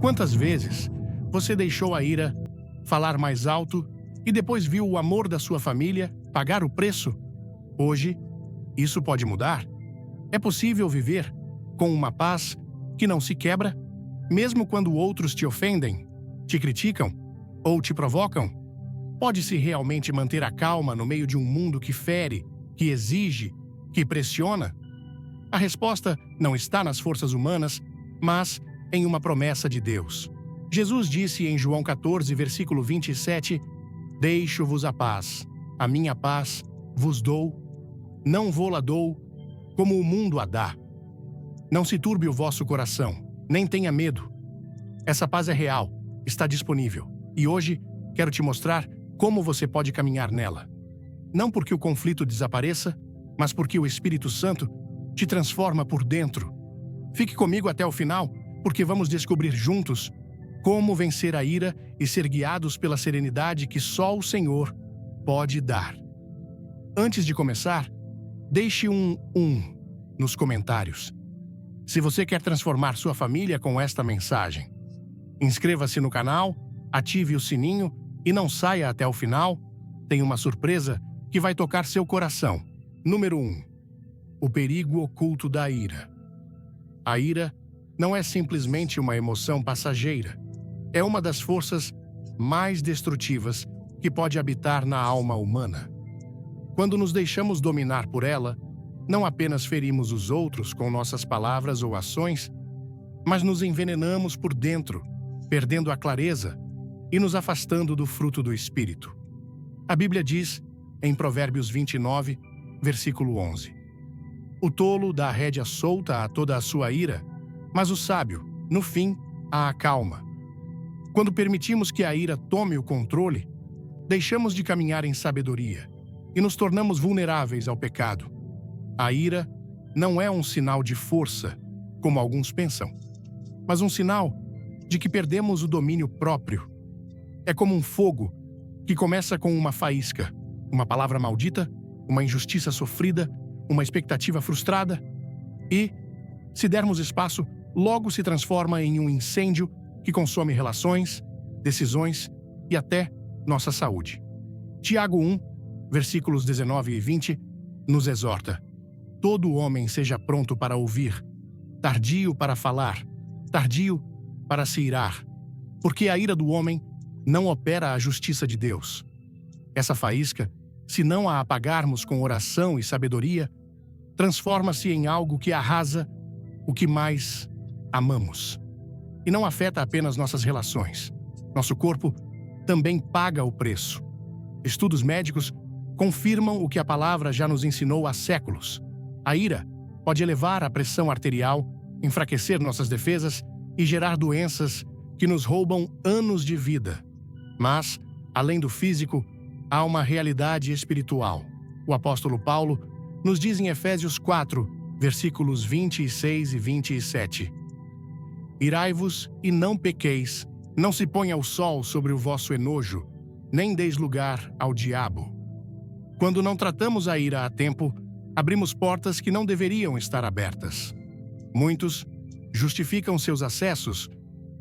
Quantas vezes você deixou a ira falar mais alto e depois viu o amor da sua família pagar o preço? Hoje, isso pode mudar. É possível viver com uma paz que não se quebra, mesmo quando outros te ofendem, te criticam ou te provocam? Pode-se realmente manter a calma no meio de um mundo que fere, que exige, que pressiona? A resposta não está nas forças humanas, mas em uma promessa de Deus. Jesus disse em João 14, versículo 27, "Deixo-vos a paz, a minha paz vos dou, não vô-la dou, como o mundo a dá. Não se turbe o vosso coração, nem tenha medo. Essa paz é real, está disponível, e hoje quero te mostrar como você pode caminhar nela. Não porque o conflito desapareça, mas porque o Espírito Santo te transforma por dentro. Fique comigo até o final, porque vamos descobrir juntos como vencer a ira e ser guiados pela serenidade que só o Senhor pode dar. Antes de começar, deixe um nos comentários se você quer transformar sua família com esta mensagem. Inscreva-se no canal, ative o sininho e não saia até o final. Tem uma surpresa que vai tocar seu coração. Número 1. O perigo oculto da ira. A ira não é simplesmente uma emoção passageira. É uma das forças mais destrutivas que pode habitar na alma humana. Quando nos deixamos dominar por ela, não apenas ferimos os outros com nossas palavras ou ações, mas nos envenenamos por dentro, perdendo a clareza e nos afastando do fruto do Espírito. A Bíblia diz, em Provérbios 29, versículo 11, "O tolo dá a rédea solta a toda a sua ira, mas o sábio, no fim, a acalma." Quando permitimos que a ira tome o controle, deixamos de caminhar em sabedoria e nos tornamos vulneráveis ao pecado. A ira não é um sinal de força, como alguns pensam, mas um sinal de que perdemos o domínio próprio. É como um fogo que começa com uma faísca, uma palavra maldita, uma injustiça sofrida, uma expectativa frustrada e, se dermos espaço, logo se transforma em um incêndio que consome relações, decisões e até nossa saúde. Tiago 1, versículos 19 e 20, nos exorta: "Todo homem seja pronto para ouvir, tardio para falar, tardio para se irar, porque a ira do homem não opera a justiça de Deus." Essa faísca, se não a apagarmos com oração e sabedoria, transforma-se em algo que arrasa o que mais amamos. E não afeta apenas nossas relações. Nosso corpo também paga o preço. Estudos médicos confirmam o que a palavra já nos ensinou há séculos. A ira pode elevar a pressão arterial, enfraquecer nossas defesas e gerar doenças que nos roubam anos de vida. Mas, além do físico, há uma realidade espiritual. O apóstolo Paulo nos diz em Efésios 4, versículos 26 e 27. "Irai-vos e não pequeis, não se ponha o sol sobre o vosso enojo, nem deis lugar ao diabo." Quando não tratamos a ira a tempo, abrimos portas que não deveriam estar abertas. Muitos justificam seus acessos,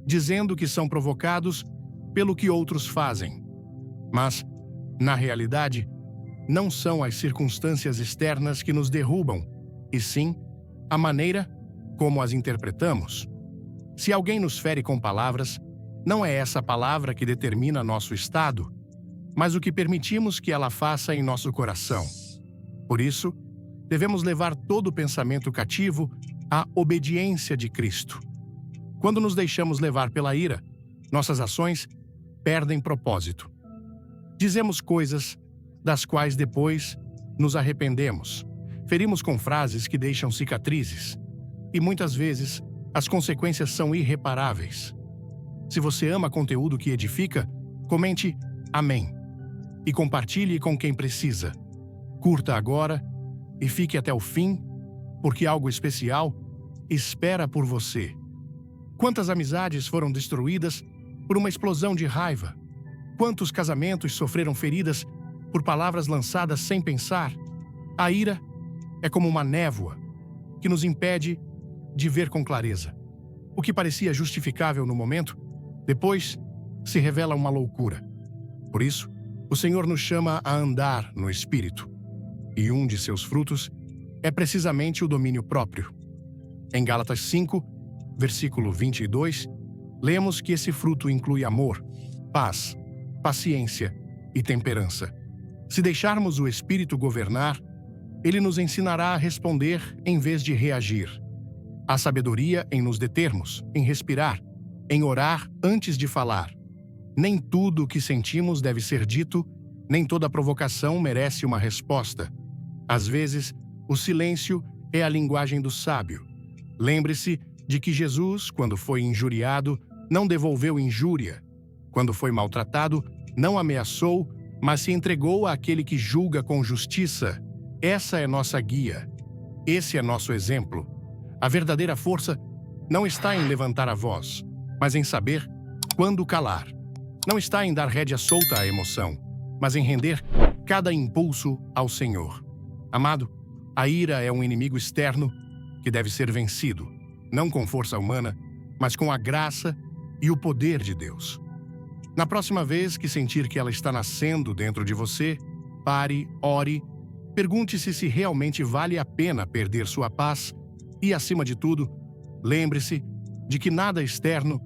dizendo que são provocados pelo que outros fazem. Mas, na realidade, não são as circunstâncias externas que nos derrubam, e sim a maneira como as interpretamos. Se alguém nos fere com palavras, não é essa palavra que determina nosso estado, mas o que permitimos que ela faça em nosso coração. Por isso, devemos levar todo o pensamento cativo à obediência de Cristo. Quando nos deixamos levar pela ira, nossas ações perdem propósito. Dizemos coisas das quais depois nos arrependemos. Ferimos com frases que deixam cicatrizes. E muitas vezes, as consequências são irreparáveis. Se você ama conteúdo que edifica, comente "Amém" e compartilhe com quem precisa. Curta agora e fique até o fim, porque algo especial espera por você. Quantas amizades foram destruídas por uma explosão de raiva? Quantos casamentos sofreram feridas por palavras lançadas sem pensar? A ira é como uma névoa que nos impede de ver com clareza. O que parecia justificável no momento, depois se revela uma loucura. Por isso, o Senhor nos chama a andar no Espírito. E um de seus frutos é precisamente o domínio próprio. Em Gálatas 5, versículo 22, lemos que esse fruto inclui amor, paz, paciência e temperança. Se deixarmos o Espírito governar, ele nos ensinará a responder em vez de reagir. Há sabedoria em nos determos, em respirar, em orar antes de falar. Nem tudo o que sentimos deve ser dito, nem toda provocação merece uma resposta. Às vezes, o silêncio é a linguagem do sábio. Lembre-se de que Jesus, quando foi injuriado, não devolveu injúria. Quando foi maltratado, não ameaçou, mas se entregou àquele que julga com justiça. Essa é nossa guia. Esse é nosso exemplo. A verdadeira força não está em levantar a voz, mas em saber quando calar. Não está em dar rédea solta à emoção, mas em render cada impulso ao Senhor. Amado, a ira é um inimigo externo que deve ser vencido, não com força humana, mas com a graça e o poder de Deus. Na próxima vez que sentir que ela está nascendo dentro de você, pare, ore, pergunte-se se realmente vale a pena perder sua paz e, acima de tudo, lembre-se de que nada externo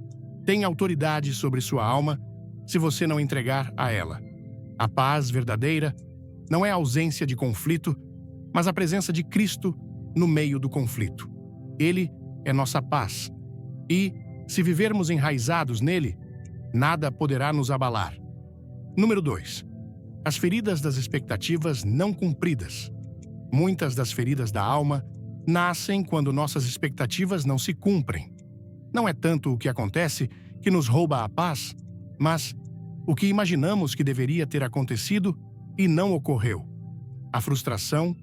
tem autoridade sobre sua alma se você não entregar a ela. A paz verdadeira não é a ausência de conflito, mas a presença de Cristo no meio do conflito. Ele é nossa paz. E, se vivermos enraizados nele, nada poderá nos abalar. Número 2. As feridas das expectativas não cumpridas. Muitas das feridas da alma nascem quando nossas expectativas não se cumprem. Não é tanto o que acontece que nos rouba a paz, mas o que imaginamos que deveria ter acontecido e não ocorreu. A frustração,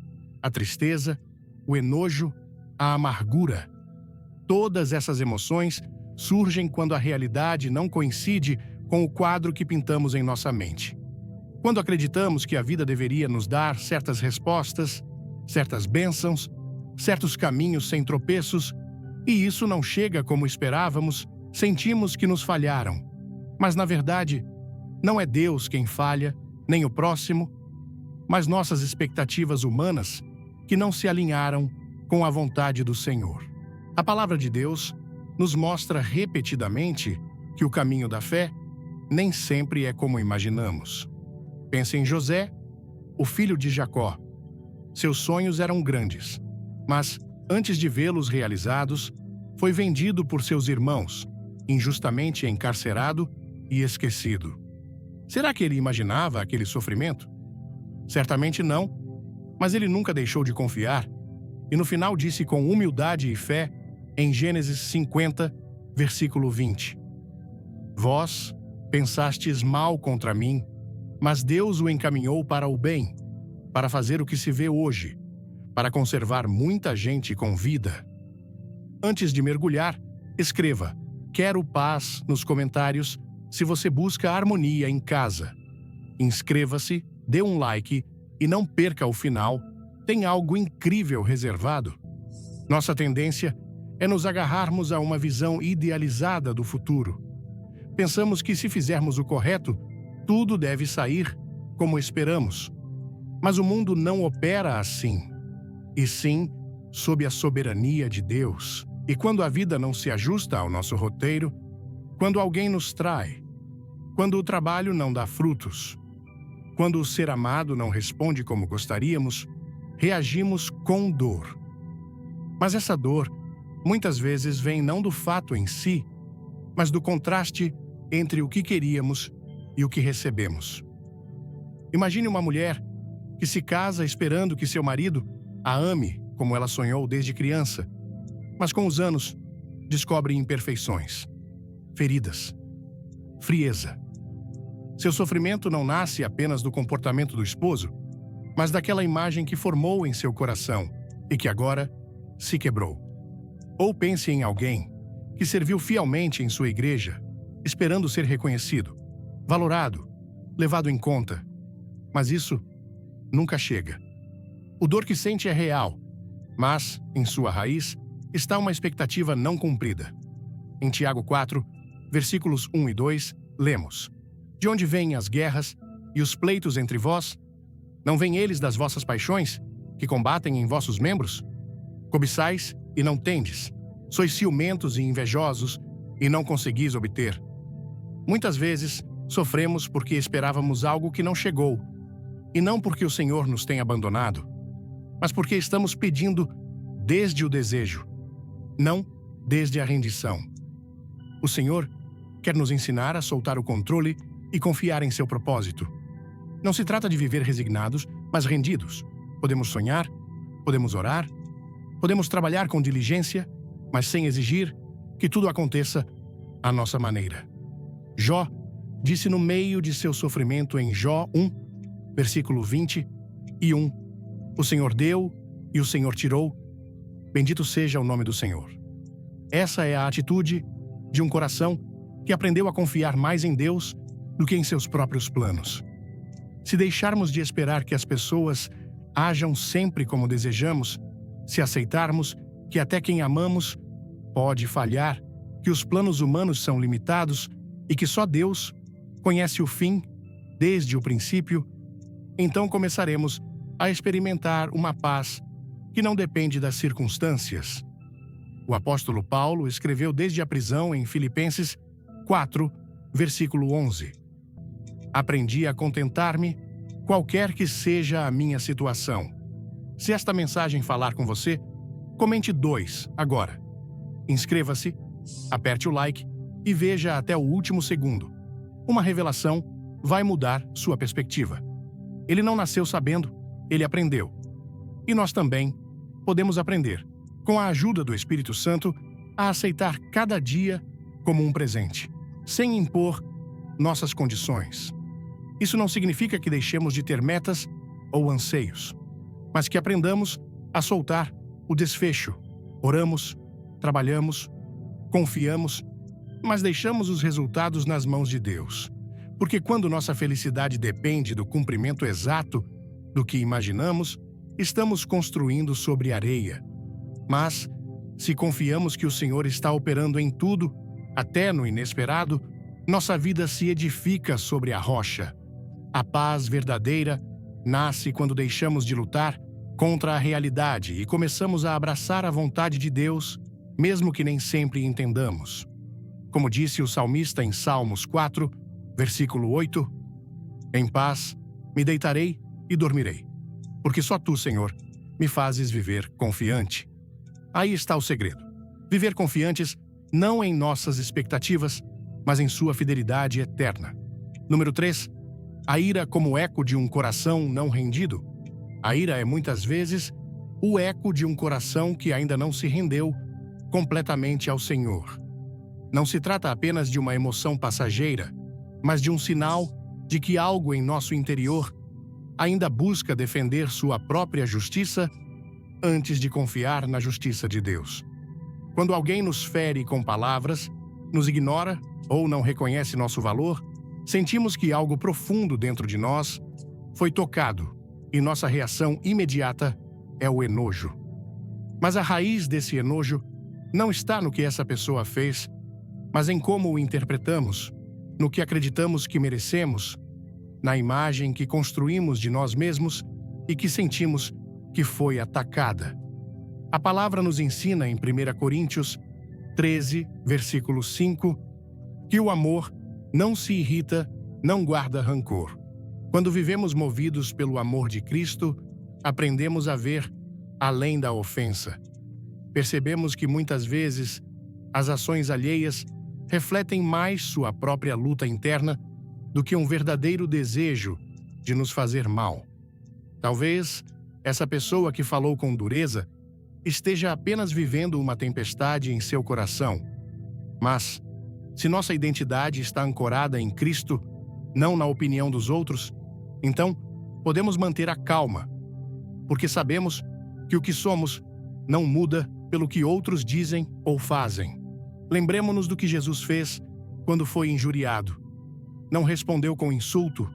a tristeza, o enojo, a amargura. Todas essas emoções surgem quando a realidade não coincide com o quadro que pintamos em nossa mente. Quando acreditamos que a vida deveria nos dar certas respostas, certas bênçãos, certos caminhos sem tropeços, e isso não chega como esperávamos, sentimos que nos falharam. Mas, na verdade, não é Deus quem falha, nem o próximo, mas nossas expectativas humanas que não se alinharam com a vontade do Senhor. A palavra de Deus nos mostra repetidamente que o caminho da fé nem sempre é como imaginamos. Pense em José, o filho de Jacó. Seus sonhos eram grandes, mas, antes de vê-los realizados, foi vendido por seus irmãos, injustamente encarcerado e esquecido. Será que ele imaginava aquele sofrimento? Certamente não, mas ele nunca deixou de confiar e no final disse com humildade e fé, em Gênesis 50, versículo 20: Vós pensastes mal contra mim, mas Deus o encaminhou para o bem, para fazer o que se vê hoje, para conservar muita gente com vida. Antes de mergulhar, escreva "Quero paz" nos comentários se você busca harmonia em casa. Inscreva-se, dê um like e não perca o final, tem algo incrível reservado. Nossa tendência é nos agarrarmos a uma visão idealizada do futuro. Pensamos que se fizermos o correto, tudo deve sair como esperamos. Mas o mundo não opera assim, e sim sob a soberania de Deus. E quando a vida não se ajusta ao nosso roteiro, quando alguém nos trai, quando o trabalho não dá frutos, quando o ser amado não responde como gostaríamos, reagimos com dor. Mas essa dor, muitas vezes, vem não do fato em si, mas do contraste entre o que queríamos e o que recebemos. Imagine uma mulher que se casa esperando que seu marido a ame como ela sonhou desde criança, mas com os anos descobre imperfeições, feridas, frieza. Seu sofrimento não nasce apenas do comportamento do esposo, mas daquela imagem que formou em seu coração e que agora se quebrou. Ou pense em alguém que serviu fielmente em sua igreja, esperando ser reconhecido, valorado, levado em conta. Mas isso nunca chega. O dor que sente é real, mas, em sua raiz, está uma expectativa não cumprida. Em Tiago 4, versículos 1 e 2, lemos: De onde vêm as guerras e os pleitos entre vós? Não vêm eles das vossas paixões, que combatem em vossos membros? Cobiçais e não tendes. Sois ciumentos e invejosos e não conseguis obter. Muitas vezes sofremos porque esperávamos algo que não chegou, e não porque o Senhor nos tem abandonado, mas porque estamos pedindo desde o desejo, não desde a rendição. O Senhor quer nos ensinar a soltar o controle e confiar em seu propósito. Não se trata de viver resignados, mas rendidos. Podemos sonhar, podemos orar, podemos trabalhar com diligência, mas sem exigir que tudo aconteça à nossa maneira. Jó disse no meio de seu sofrimento em Jó 1, versículo 20:1, O Senhor deu e o Senhor tirou, bendito seja o nome do Senhor. Essa é a atitude de um coração que aprendeu a confiar mais em Deus do que em seus próprios planos. Se deixarmos de esperar que as pessoas ajam sempre como desejamos, se aceitarmos que até quem amamos pode falhar, que os planos humanos são limitados e que só Deus conhece o fim desde o princípio, então começaremos a experimentar uma paz que não depende das circunstâncias. O apóstolo Paulo escreveu desde a prisão em Filipenses 4, versículo 11. Aprendi a contentar-me, qualquer que seja a minha situação. Se esta mensagem falar com você, comente 2 agora. Inscreva-se, aperte o like e veja até o último segundo. Uma revelação vai mudar sua perspectiva. Ele não nasceu sabendo, ele aprendeu. E nós também podemos aprender, com a ajuda do Espírito Santo, a aceitar cada dia como um presente, sem impor nossas condições. Isso não significa que deixemos de ter metas ou anseios, mas que aprendamos a soltar o desfecho. Oramos, trabalhamos, confiamos, mas deixamos os resultados nas mãos de Deus. Porque quando nossa felicidade depende do cumprimento exato do que imaginamos, estamos construindo sobre areia. Mas, se confiamos que o Senhor está operando em tudo, até no inesperado, nossa vida se edifica sobre a rocha. A paz verdadeira nasce quando deixamos de lutar contra a realidade e começamos a abraçar a vontade de Deus, mesmo que nem sempre entendamos. Como disse o salmista em Salmos 4, versículo 8, Em paz me deitarei e dormirei, porque só Tu, Senhor, me fazes viver confiante. Aí está o segredo. Viver confiantes não em nossas expectativas, mas em Sua fidelidade eterna. Número 3. A ira como eco de um coração não rendido. A ira é muitas vezes o eco de um coração que ainda não se rendeu completamente ao Senhor. Não se trata apenas de uma emoção passageira, mas de um sinal de que algo em nosso interior ainda busca defender sua própria justiça antes de confiar na justiça de Deus. Quando alguém nos fere com palavras, nos ignora ou não reconhece nosso valor, sentimos que algo profundo dentro de nós foi tocado e nossa reação imediata é o enojo. Mas a raiz desse enojo não está no que essa pessoa fez, mas em como o interpretamos, no que acreditamos que merecemos, na imagem que construímos de nós mesmos e que sentimos que foi atacada. A palavra nos ensina em 1 Coríntios 13, versículo 5, que o amor não se irrita, não guarda rancor. Quando vivemos movidos pelo amor de Cristo, aprendemos a ver além da ofensa. Percebemos que muitas vezes as ações alheias refletem mais sua própria luta interna do que um verdadeiro desejo de nos fazer mal. Talvez essa pessoa que falou com dureza esteja apenas vivendo uma tempestade em seu coração. Mas, se nossa identidade está ancorada em Cristo, não na opinião dos outros, então podemos manter a calma, porque sabemos que o que somos não muda pelo que outros dizem ou fazem. Lembremos-nos do que Jesus fez quando foi injuriado. Não respondeu com insulto,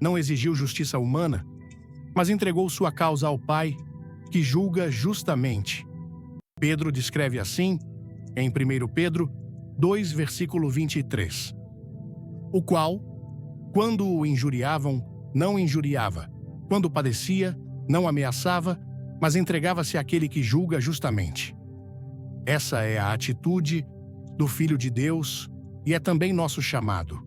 não exigiu justiça humana, mas entregou sua causa ao Pai, que julga justamente. Pedro descreve assim, em 1 Pedro 2, versículo 23. O qual, quando o injuriavam, não injuriava, quando padecia, não ameaçava, mas entregava-se àquele que julga justamente. Essa é a atitude do Filho de Deus e é também nosso chamado.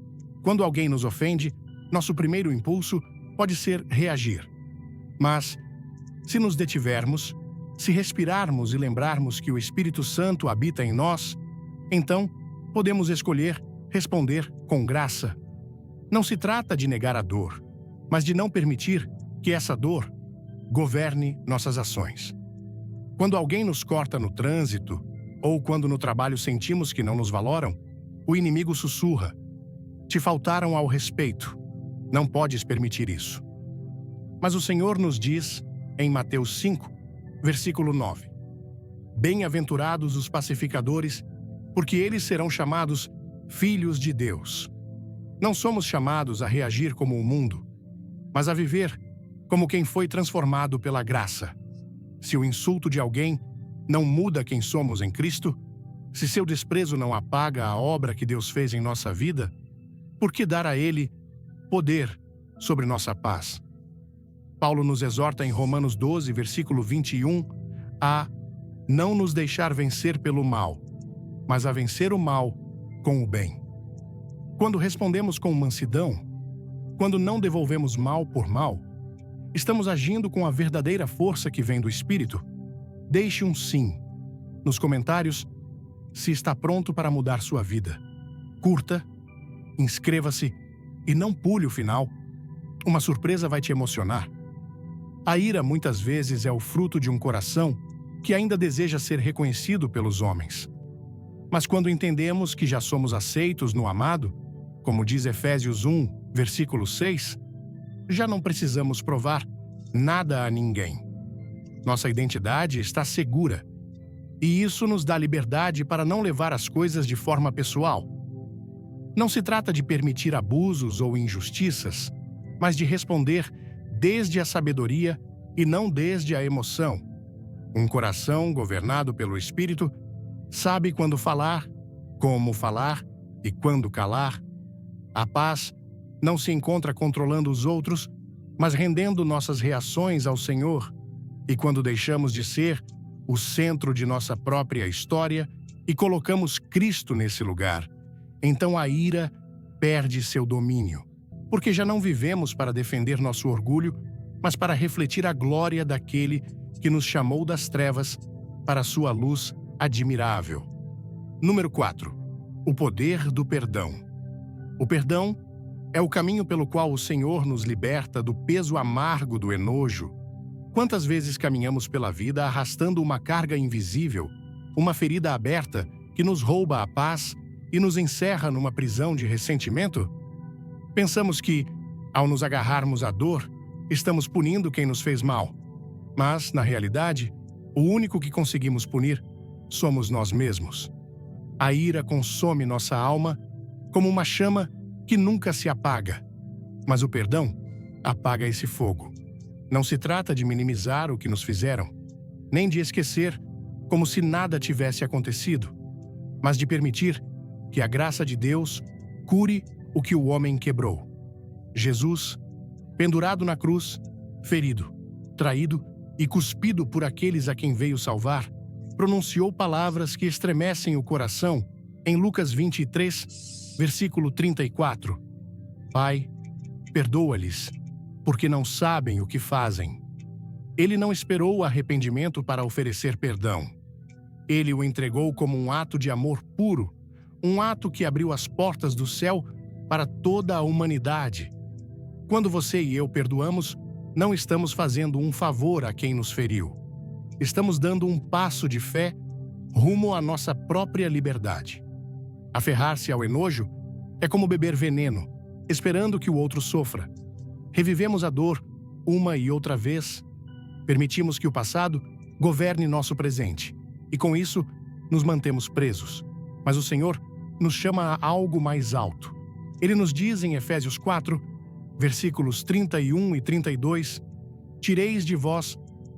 Quando alguém nos ofende, nosso primeiro impulso pode ser reagir. Mas, se nos detivermos, se respirarmos e lembrarmos que o Espírito Santo habita em nós, então podemos escolher responder com graça. Não se trata de negar a dor, mas de não permitir que essa dor governe nossas ações. Quando alguém nos corta no trânsito, ou quando no trabalho sentimos que não nos valoram, o inimigo sussurra: te faltaram ao respeito, não podes permitir isso. Mas o Senhor nos diz, em Mateus 5, versículo 9: bem-aventurados os pacificadores, porque eles serão chamados filhos de Deus. Não somos chamados a reagir como o mundo, mas a viver como quem foi transformado pela graça. Se o insulto de alguém não muda quem somos em Cristo, se seu desprezo não apaga a obra que Deus fez em nossa vida, por que dar a Ele poder sobre nossa paz? Paulo nos exorta em Romanos 12, versículo 21, a não nos deixar vencer pelo mal, mas a vencer o mal com o bem. Quando respondemos com mansidão, quando não devolvemos mal por mal, estamos agindo com a verdadeira força que vem do Espírito. Deixe um sim nos comentários se está pronto para mudar sua vida. Curta, inscreva-se e não pule o final. Uma surpresa vai te emocionar. A ira muitas vezes é o fruto de um coração que ainda deseja ser reconhecido pelos homens. Mas quando entendemos que já somos aceitos no amado, como diz Efésios 1, versículo 6, já não precisamos provar nada a ninguém. Nossa identidade está segura, e isso nos dá liberdade para não levar as coisas de forma pessoal. Não se trata de permitir abusos ou injustiças, mas de responder desde a sabedoria e não desde a emoção. Um coração governado pelo Espírito sabe quando falar, como falar e quando calar. A paz não se encontra controlando os outros, mas rendendo nossas reações ao Senhor. E quando deixamos de ser o centro de nossa própria história e colocamos Cristo nesse lugar, então a ira perde seu domínio, porque já não vivemos para defender nosso orgulho, mas para refletir a glória daquele que nos chamou das trevas para a sua luz admirável. Número 4. O poder do perdão. O perdão é o caminho pelo qual o Senhor nos liberta do peso amargo do enojo. Quantas vezes caminhamos pela vida arrastando uma carga invisível, uma ferida aberta que nos rouba a paz e nos encerra numa prisão de ressentimento? Pensamos que, ao nos agarrarmos à dor, estamos punindo quem nos fez mal. Mas, na realidade, o único que conseguimos punir somos nós mesmos. A ira consome nossa alma como uma chama que nunca se apaga. Mas o perdão apaga esse fogo. Não se trata de minimizar o que nos fizeram, nem de esquecer como se nada tivesse acontecido, mas de permitir que a graça de Deus cure o que o homem quebrou. Jesus, pendurado na cruz, ferido, traído e cuspido por aqueles a quem veio salvar, pronunciou palavras que estremecem o coração em Lucas 23, versículo 34. Pai, perdoa-lhes, porque não sabem o que fazem. Ele não esperou o arrependimento para oferecer perdão. Ele o entregou como um ato de amor puro, um ato que abriu as portas do céu para toda a humanidade. Quando você e eu perdoamos, não estamos fazendo um favor a quem nos feriu. Estamos dando um passo de fé rumo à nossa própria liberdade. Aferrar-se ao enojo é como beber veneno, esperando que o outro sofra. Revivemos a dor uma e outra vez, permitimos que o passado governe nosso presente, e com isso nos mantemos presos. Mas o Senhor nos chama a algo mais alto. Ele nos diz em Efésios 4, versículos 31 e 32, tireis de vós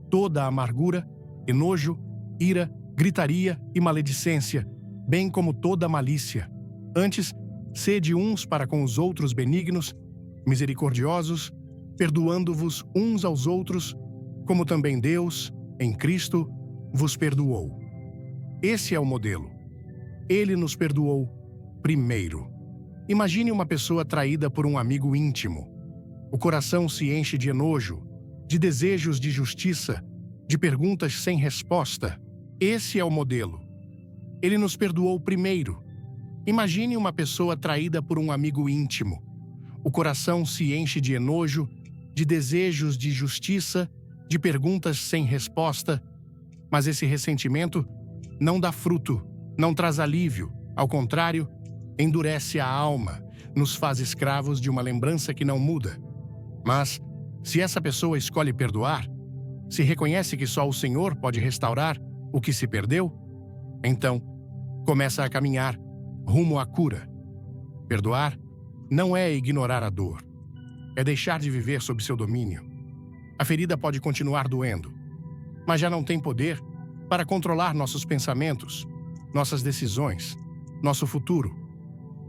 toda a amargura, enojo, ira, gritaria e maledicência, bem como toda malícia. Antes, sede uns para com os outros benignos, misericordiosos, perdoando-vos uns aos outros, como também Deus, em Cristo, vos perdoou. Esse é o modelo. Ele nos perdoou primeiro. Imagine uma pessoa traída por um amigo íntimo. O coração se enche de enojo, de desejos de justiça, de perguntas sem resposta. Esse é o modelo. Ele nos perdoou primeiro. Imagine uma pessoa traída por um amigo íntimo. O coração se enche de enojo, de desejos de justiça, de perguntas sem resposta. Mas esse ressentimento não dá fruto, não traz alívio. Ao contrário, endurece a alma, nos faz escravos de uma lembrança que não muda. Mas, se essa pessoa escolhe perdoar, se reconhece que só o Senhor pode restaurar o que se perdeu, então começa a caminhar rumo à cura. Perdoar não é ignorar a dor, é deixar de viver sob seu domínio. A ferida pode continuar doendo, mas já não tem poder para controlar nossos pensamentos, nossas decisões, nosso futuro.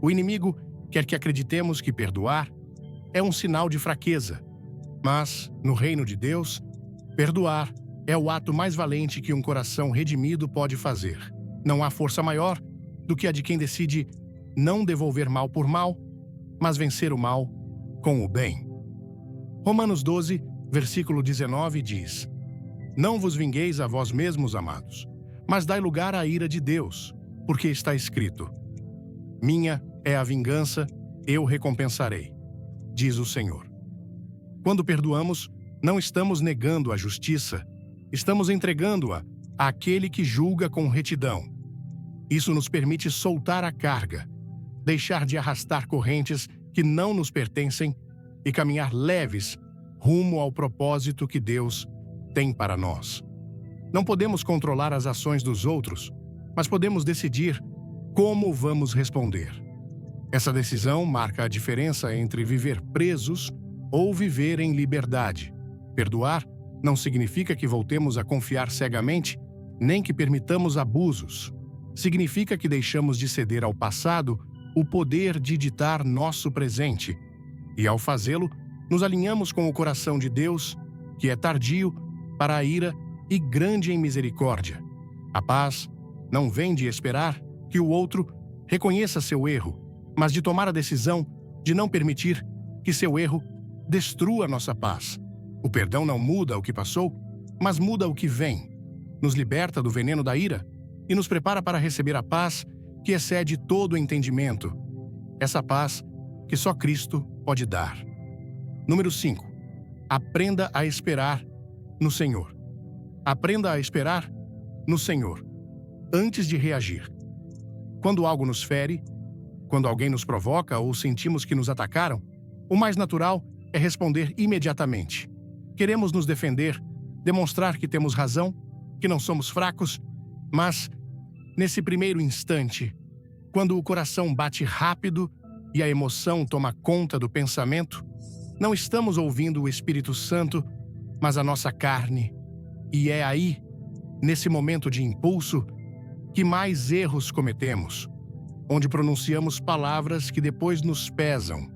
O inimigo quer que acreditemos que perdoar é um sinal de fraqueza, mas, no reino de Deus, perdoar é o ato mais valente que um coração redimido pode fazer. Não há força maior do que a de quem decide não devolver mal por mal, mas vencer o mal com o bem. Romanos 12, versículo 19 diz: Não vos vingueis a vós mesmos, amados, mas dai lugar à ira de Deus, porque está escrito: Minha é a vingança, eu recompensarei, diz o Senhor. Quando perdoamos, não estamos negando a justiça, estamos entregando-a àquele que julga com retidão. Isso nos permite soltar a carga, deixar de arrastar correntes que não nos pertencem e caminhar leves rumo ao propósito que Deus tem para nós. Não podemos controlar as ações dos outros, mas podemos decidir como vamos responder. Essa decisão marca a diferença entre viver presos ou viver em liberdade. Perdoar não significa que voltemos a confiar cegamente, nem que permitamos abusos. Significa que deixamos de ceder ao passado o poder de ditar nosso presente. E ao fazê-lo, nos alinhamos com o coração de Deus, que é tardio para a ira e grande em misericórdia. A paz não vem de esperar que o outro reconheça seu erro, mas de tomar a decisão de não permitir que seu erro destrua nossa paz. O perdão não muda o que passou, mas muda o que vem. Nos liberta do veneno da ira e nos prepara para receber a paz que excede todo o entendimento. Essa paz que só Cristo pode dar. Número 5. Aprenda a esperar no Senhor. Aprenda a esperar no Senhor, antes de reagir. Quando algo nos fere, quando alguém nos provoca ou sentimos que nos atacaram, o mais natural é responder imediatamente. Queremos nos defender, demonstrar que temos razão, que não somos fracos, mas, nesse primeiro instante, quando o coração bate rápido e a emoção toma conta do pensamento, não estamos ouvindo o Espírito Santo, mas a nossa carne. E é aí, nesse momento de impulso, que mais erros cometemos, onde pronunciamos palavras que depois nos pesam,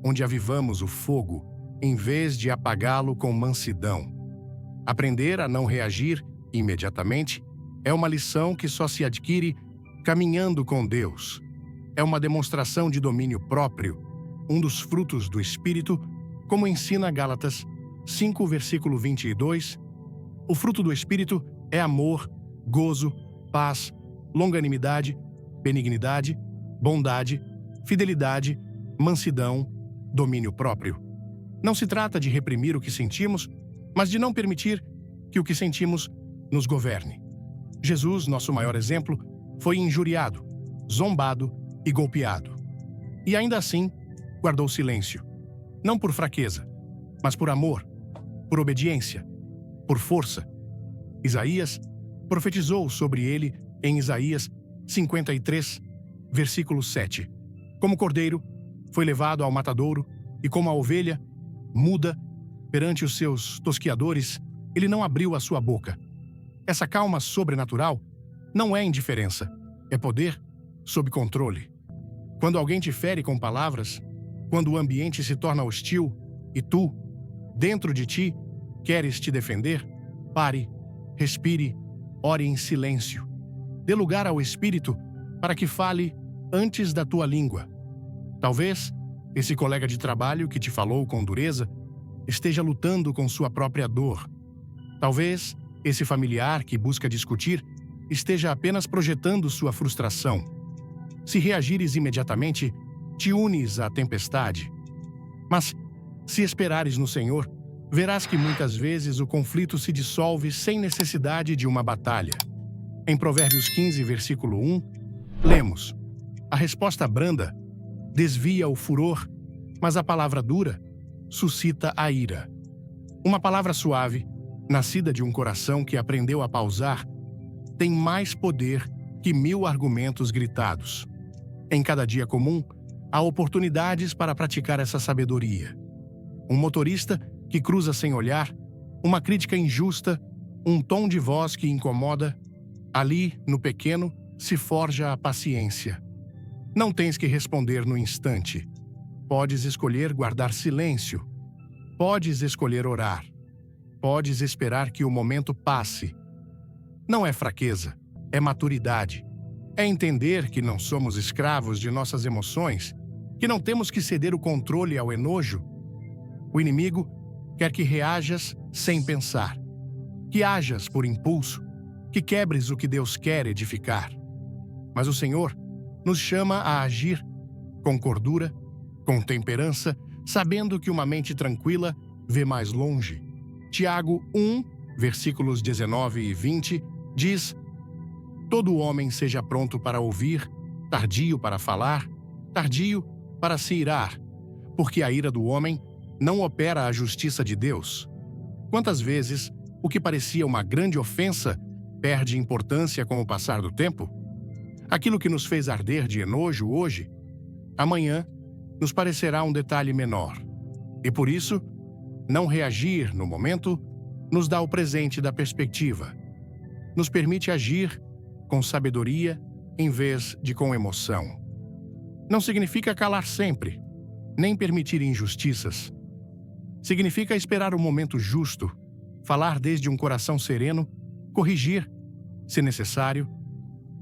onde avivamos o fogo, em vez de apagá-lo com mansidão. Aprender a não reagir imediatamente é uma lição que só se adquire caminhando com Deus. É uma demonstração de domínio próprio, um dos frutos do Espírito, como ensina Gálatas 5, versículo 22. O fruto do Espírito é amor, gozo, paz, longanimidade, benignidade, bondade, fidelidade, mansidão, domínio próprio. Não se trata de reprimir o que sentimos, mas de não permitir que o que sentimos nos governe. Jesus, nosso maior exemplo, foi injuriado, zombado e golpeado. E ainda assim, guardou silêncio. Não por fraqueza, mas por amor, por obediência, por força. Isaías profetizou sobre ele em Isaías 53, versículo 7. Como cordeiro, foi levado ao matadouro, e como a ovelha, muda, perante os seus tosquiadores, ele não abriu a sua boca. Essa calma sobrenatural não é indiferença, É poder sob controle. Quando alguém te fere com palavras, quando o ambiente se torna hostil e tu, dentro de ti, queres te defender, pare, respire, ore em silêncio. Dê lugar ao Espírito para que fale antes da tua língua. Talvez esse colega de trabalho que te falou com dureza esteja lutando com sua própria dor. Talvez esse familiar que busca discutir esteja apenas projetando sua frustração. Se reagires imediatamente, te unes à tempestade. Mas, se esperares no Senhor, verás que muitas vezes o conflito se dissolve sem necessidade de uma batalha. Em Provérbios 15, versículo 1, lemos: a resposta branda desvia o furor, mas a palavra dura suscita a ira. Uma palavra suave, nascida de um coração que aprendeu a pausar, tem mais poder que 1000 argumentos gritados. Em cada dia comum, há oportunidades para praticar essa sabedoria. Um motorista que cruza sem olhar, uma crítica injusta, um tom de voz que incomoda, ali, no pequeno, se forja a paciência. Não tens que responder no instante. Podes escolher guardar silêncio. Podes escolher orar. Podes esperar que o momento passe. Não é fraqueza, é maturidade. É entender que não somos escravos de nossas emoções, que não temos que ceder o controle ao enojo. O inimigo quer que reajas sem pensar, que hajas por impulso, que quebres o que Deus quer edificar. Mas o Senhor nos chama a agir com cordura, com temperança, sabendo que uma mente tranquila vê mais longe. Tiago 1, versículos 19 e 20, diz: todo homem seja pronto para ouvir, tardio para falar, tardio para se irar, porque a ira do homem não opera a justiça de Deus. Quantas vezes o que parecia uma grande ofensa perde importância com o passar do tempo? Aquilo que nos fez arder de enojo hoje, amanhã nos parecerá um detalhe menor. E por isso, não reagir no momento nos dá o presente da perspectiva. Nos permite agir com sabedoria em vez de com emoção. Não significa calar sempre, nem permitir injustiças. Significa esperar o momento justo, falar desde um coração sereno, corrigir, se necessário,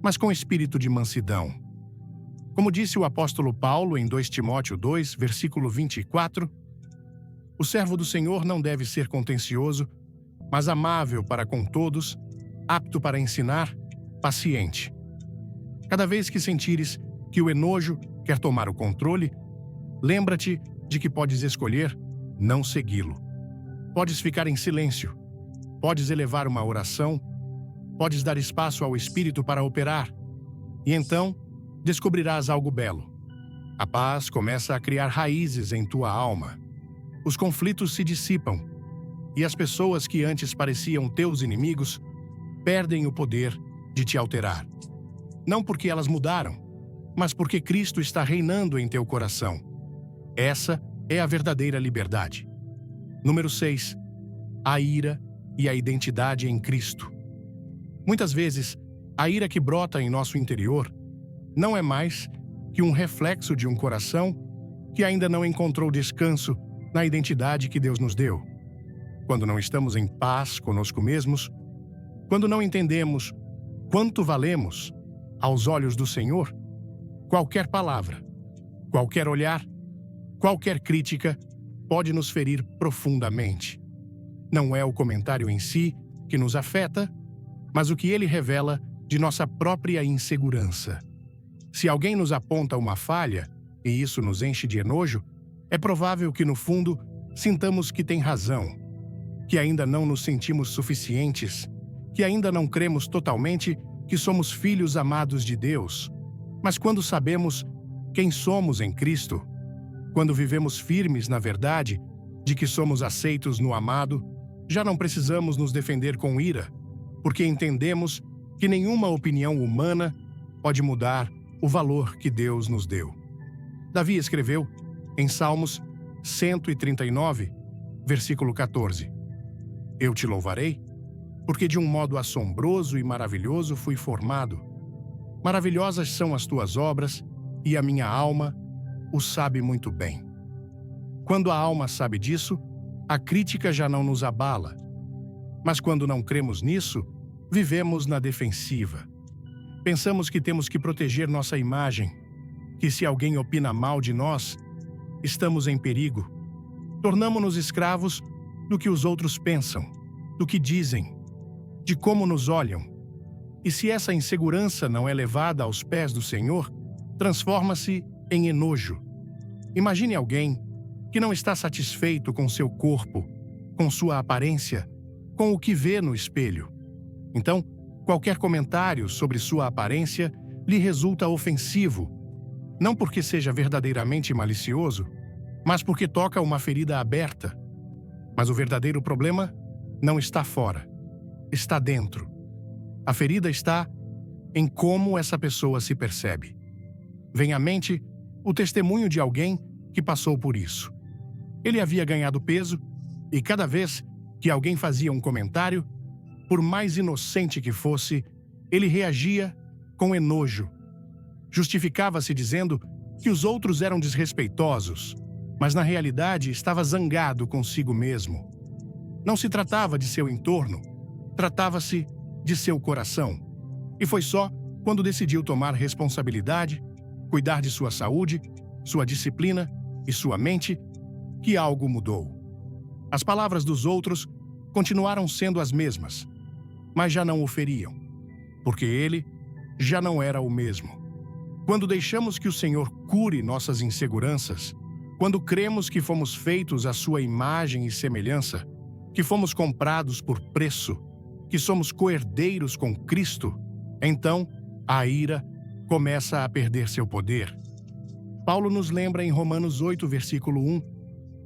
mas com espírito de mansidão. Como disse o apóstolo Paulo em 2 Timóteo 2, versículo 24, o servo do Senhor não deve ser contencioso, mas amável para com todos, apto para ensinar, paciente. Cada vez que sentires que o enojo quer tomar o controle, lembra-te de que podes escolher não segui-lo. Podes ficar em silêncio, podes elevar uma oração, podes dar espaço ao Espírito para operar, e então descobrirás algo belo. A paz começa a criar raízes em tua alma. Os conflitos se dissipam, e as pessoas que antes pareciam teus inimigos perdem o poder de te alterar. Não porque elas mudaram, mas porque Cristo está reinando em teu coração. Essa é a verdadeira liberdade. Número 6. A ira e a identidade em Cristo. Muitas vezes, a ira que brota em nosso interior não é mais que um reflexo de um coração que ainda não encontrou descanso na identidade que Deus nos deu. Quando não estamos em paz conosco mesmos, quando não entendemos quanto valemos aos olhos do Senhor, qualquer palavra, qualquer olhar, qualquer crítica pode nos ferir profundamente. Não é o comentário em si que nos afeta, mas o que ele revela de nossa própria insegurança. Se alguém nos aponta uma falha, e isso nos enche de enojo, é provável que, no fundo, sintamos que tem razão, que ainda não nos sentimos suficientes, que ainda não cremos totalmente que somos filhos amados de Deus. Mas quando sabemos quem somos em Cristo, quando vivemos firmes na verdade de que somos aceitos no amado, já não precisamos nos defender com ira, porque entendemos que nenhuma opinião humana pode mudar o valor que Deus nos deu. Davi escreveu em Salmos 139, versículo 14: Eu te louvarei, porque de um modo assombroso e maravilhoso fui formado. Maravilhosas são as tuas obras, e a minha alma o sabe muito bem. Quando a alma sabe disso, a crítica já não nos abala. Mas quando não cremos nisso, vivemos na defensiva. Pensamos que temos que proteger nossa imagem, que se alguém opina mal de nós, estamos em perigo. Tornamo-nos escravos do que os outros pensam, do que dizem, de como nos olham. E se essa insegurança não é levada aos pés do Senhor, transforma-se em enojo. Imagine alguém que não está satisfeito com seu corpo, com sua aparência, com o que vê no espelho. Então, qualquer comentário sobre sua aparência lhe resulta ofensivo, não porque seja verdadeiramente malicioso, mas porque toca uma ferida aberta. Mas o verdadeiro problema não está fora, está dentro. A ferida está em como essa pessoa se percebe. Vem à mente o testemunho de alguém que passou por isso. Ele havia ganhado peso e cada vez que alguém fazia um comentário, por mais inocente que fosse, ele reagia com enojo. Justificava-se dizendo que os outros eram desrespeitosos, mas na realidade estava zangado consigo mesmo. Não se tratava de seu entorno, tratava-se de seu coração. E foi só quando decidiu tomar responsabilidade, cuidar de sua saúde, sua disciplina e sua mente, que algo mudou. As palavras dos outros continuaram sendo as mesmas, mas já não o feriam, porque ele já não era o mesmo. Quando deixamos que o Senhor cure nossas inseguranças, quando cremos que fomos feitos à sua imagem e semelhança, que fomos comprados por preço, que somos coerdeiros com Cristo, então a ira começa a perder seu poder. Paulo nos lembra em Romanos 8, versículo 1,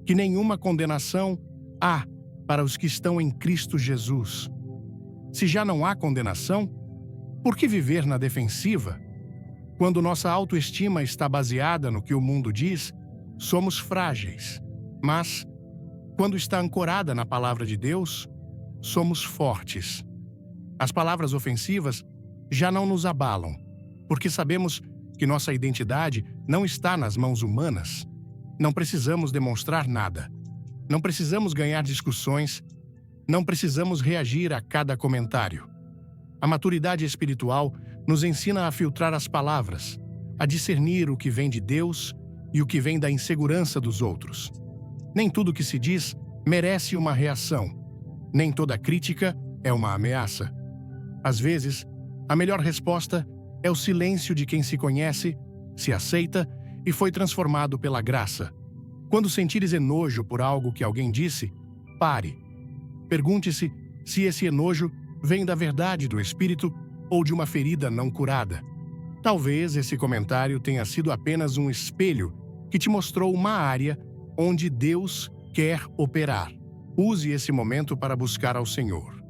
que nenhuma condenação há para os que estão em Cristo Jesus. Se já não há condenação, por que viver na defensiva? Quando nossa autoestima está baseada no que o mundo diz, somos frágeis. Mas, quando está ancorada na palavra de Deus, somos fortes. As palavras ofensivas já não nos abalam, porque sabemos que nossa identidade não está nas mãos humanas. Não precisamos demonstrar nada. Não precisamos ganhar discussões. Não precisamos reagir a cada comentário. A maturidade espiritual nos ensina a filtrar as palavras, a discernir o que vem de Deus e o que vem da insegurança dos outros. Nem tudo que se diz merece uma reação. Nem toda crítica é uma ameaça. Às vezes, a melhor resposta é o silêncio de quem se conhece, se aceita e foi transformado pela graça. Quando sentires enojo por algo que alguém disse, pare. Pergunte-se se esse enojo vem da verdade do Espírito ou de uma ferida não curada. Talvez esse comentário tenha sido apenas um espelho que te mostrou uma área onde Deus quer operar. Use esse momento para buscar ao Senhor,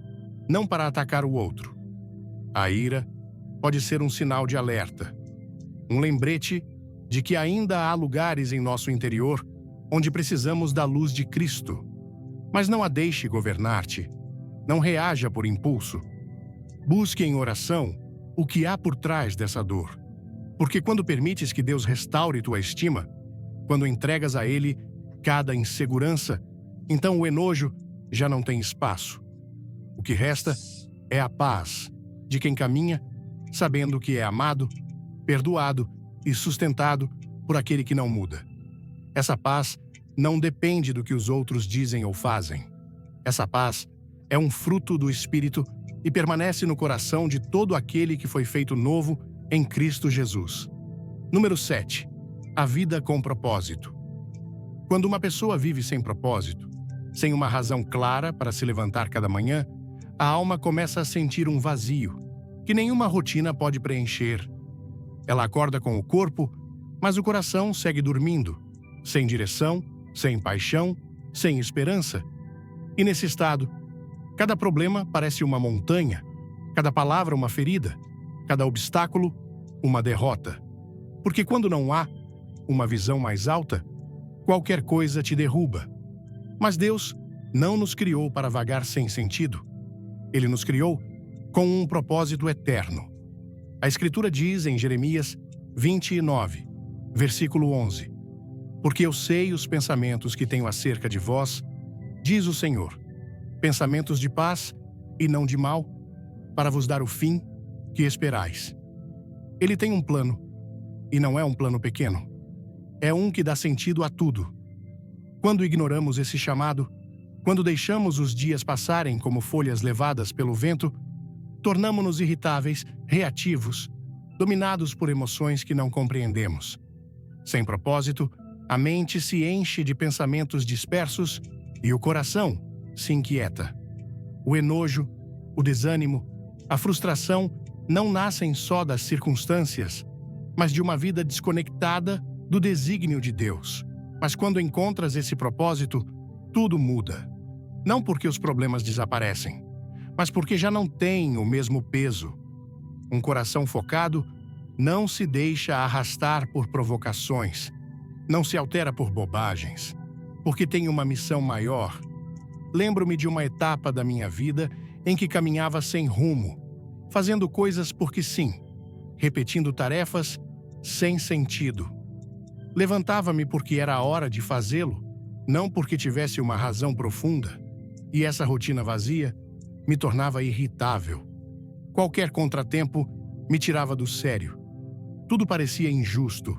não para atacar o outro. A ira pode ser um sinal de alerta, um lembrete de que ainda há lugares em nosso interior onde precisamos da luz de Cristo. Mas não a deixe governar-te. Não reaja por impulso. Busque em oração o que há por trás dessa dor. Porque quando permites que Deus restaure tua estima, quando entregas a Ele cada insegurança, então o enojo já não tem espaço. O que resta é a paz de quem caminha, sabendo que é amado, perdoado e sustentado por aquele que não muda. Essa paz não depende do que os outros dizem ou fazem. Essa paz é um fruto do Espírito e permanece no coração de todo aquele que foi feito novo em Cristo Jesus. Número 7. A vida com propósito. Quando uma pessoa vive sem propósito, sem uma razão clara para se levantar cada manhã, a alma começa a sentir um vazio, que nenhuma rotina pode preencher. Ela acorda com o corpo, mas o coração segue dormindo, sem direção, sem paixão, sem esperança. E nesse estado, cada problema parece uma montanha, cada palavra uma ferida, cada obstáculo uma derrota. Porque quando não há uma visão mais alta, qualquer coisa te derruba. Mas Deus não nos criou para vagar sem sentido. Ele nos criou com um propósito eterno. A Escritura diz em Jeremias 29, versículo 11: Porque eu sei os pensamentos que tenho acerca de vós, diz o Senhor, pensamentos de paz e não de mal, para vos dar o fim que esperais. Ele tem um plano, e não é um plano pequeno. É um que dá sentido a tudo. Quando ignoramos esse chamado, quando deixamos os dias passarem como folhas levadas pelo vento, tornamo-nos irritáveis, reativos, dominados por emoções que não compreendemos. Sem propósito, a mente se enche de pensamentos dispersos e o coração se inquieta. O enojo, o desânimo, a frustração não nascem só das circunstâncias, mas de uma vida desconectada do desígnio de Deus. Mas quando encontras esse propósito, tudo muda. Não porque os problemas desaparecem, mas porque já não têm o mesmo peso. Um coração focado não se deixa arrastar por provocações, não se altera por bobagens, porque tem uma missão maior. Lembro-me de uma etapa da minha vida em que caminhava sem rumo, fazendo coisas porque sim, repetindo tarefas sem sentido. Levantava-me porque era a hora de fazê-lo, não porque tivesse uma razão profunda, e essa rotina vazia me tornava irritável. Qualquer contratempo me tirava do sério. Tudo parecia injusto,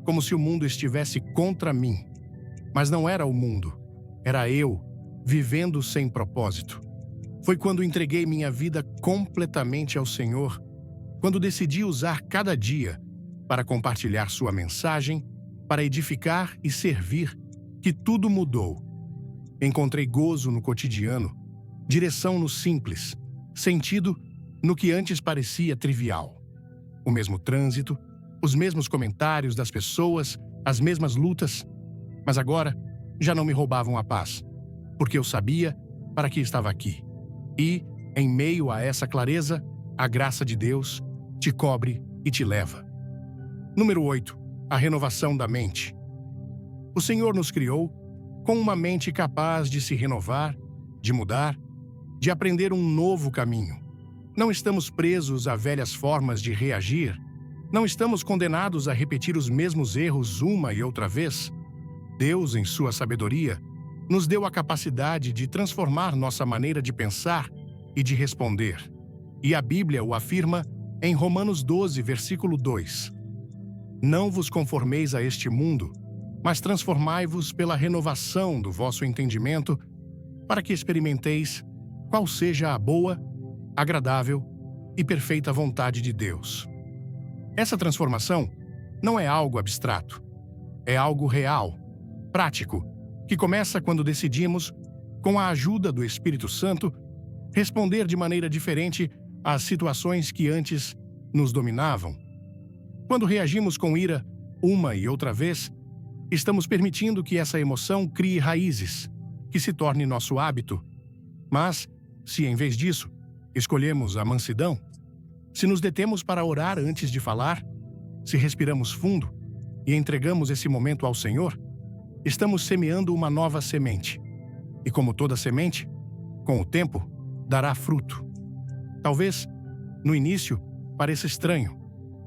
como se o mundo estivesse contra mim. Mas não era o mundo, era eu, vivendo sem propósito. Foi quando entreguei minha vida completamente ao Senhor, quando decidi usar cada dia para compartilhar sua mensagem, para edificar e servir, que tudo mudou. Encontrei gozo no cotidiano, direção no simples, sentido no que antes parecia trivial. O mesmo trânsito, os mesmos comentários das pessoas, as mesmas lutas, mas agora já não me roubavam a paz, porque eu sabia para que estava aqui. E, em meio a essa clareza, a graça de Deus te cobre e te leva. Número 8. A renovação da mente. O Senhor nos criou com uma mente capaz de se renovar, de mudar, de aprender um novo caminho. Não estamos presos a velhas formas de reagir. Não estamos condenados a repetir os mesmos erros uma e outra vez. Deus, em sua sabedoria, nos deu a capacidade de transformar nossa maneira de pensar e de responder. E a Bíblia o afirma em Romanos 12, versículo 2. Não vos conformeis a este mundo, mas transformai-vos pela renovação do vosso entendimento, para que experimenteis qual seja a boa, agradável e perfeita vontade de Deus. Essa transformação não é algo abstrato, é algo real, prático, que começa quando decidimos, com a ajuda do Espírito Santo, responder de maneira diferente às situações que antes nos dominavam. Quando reagimos com ira uma e outra vez, estamos permitindo que essa emoção crie raízes, que se torne nosso hábito. Mas, se em vez disso, escolhemos a mansidão, se nos detemos para orar antes de falar, se respiramos fundo e entregamos esse momento ao Senhor, estamos semeando uma nova semente. E como toda semente, com o tempo, dará fruto. Talvez, no início, pareça estranho.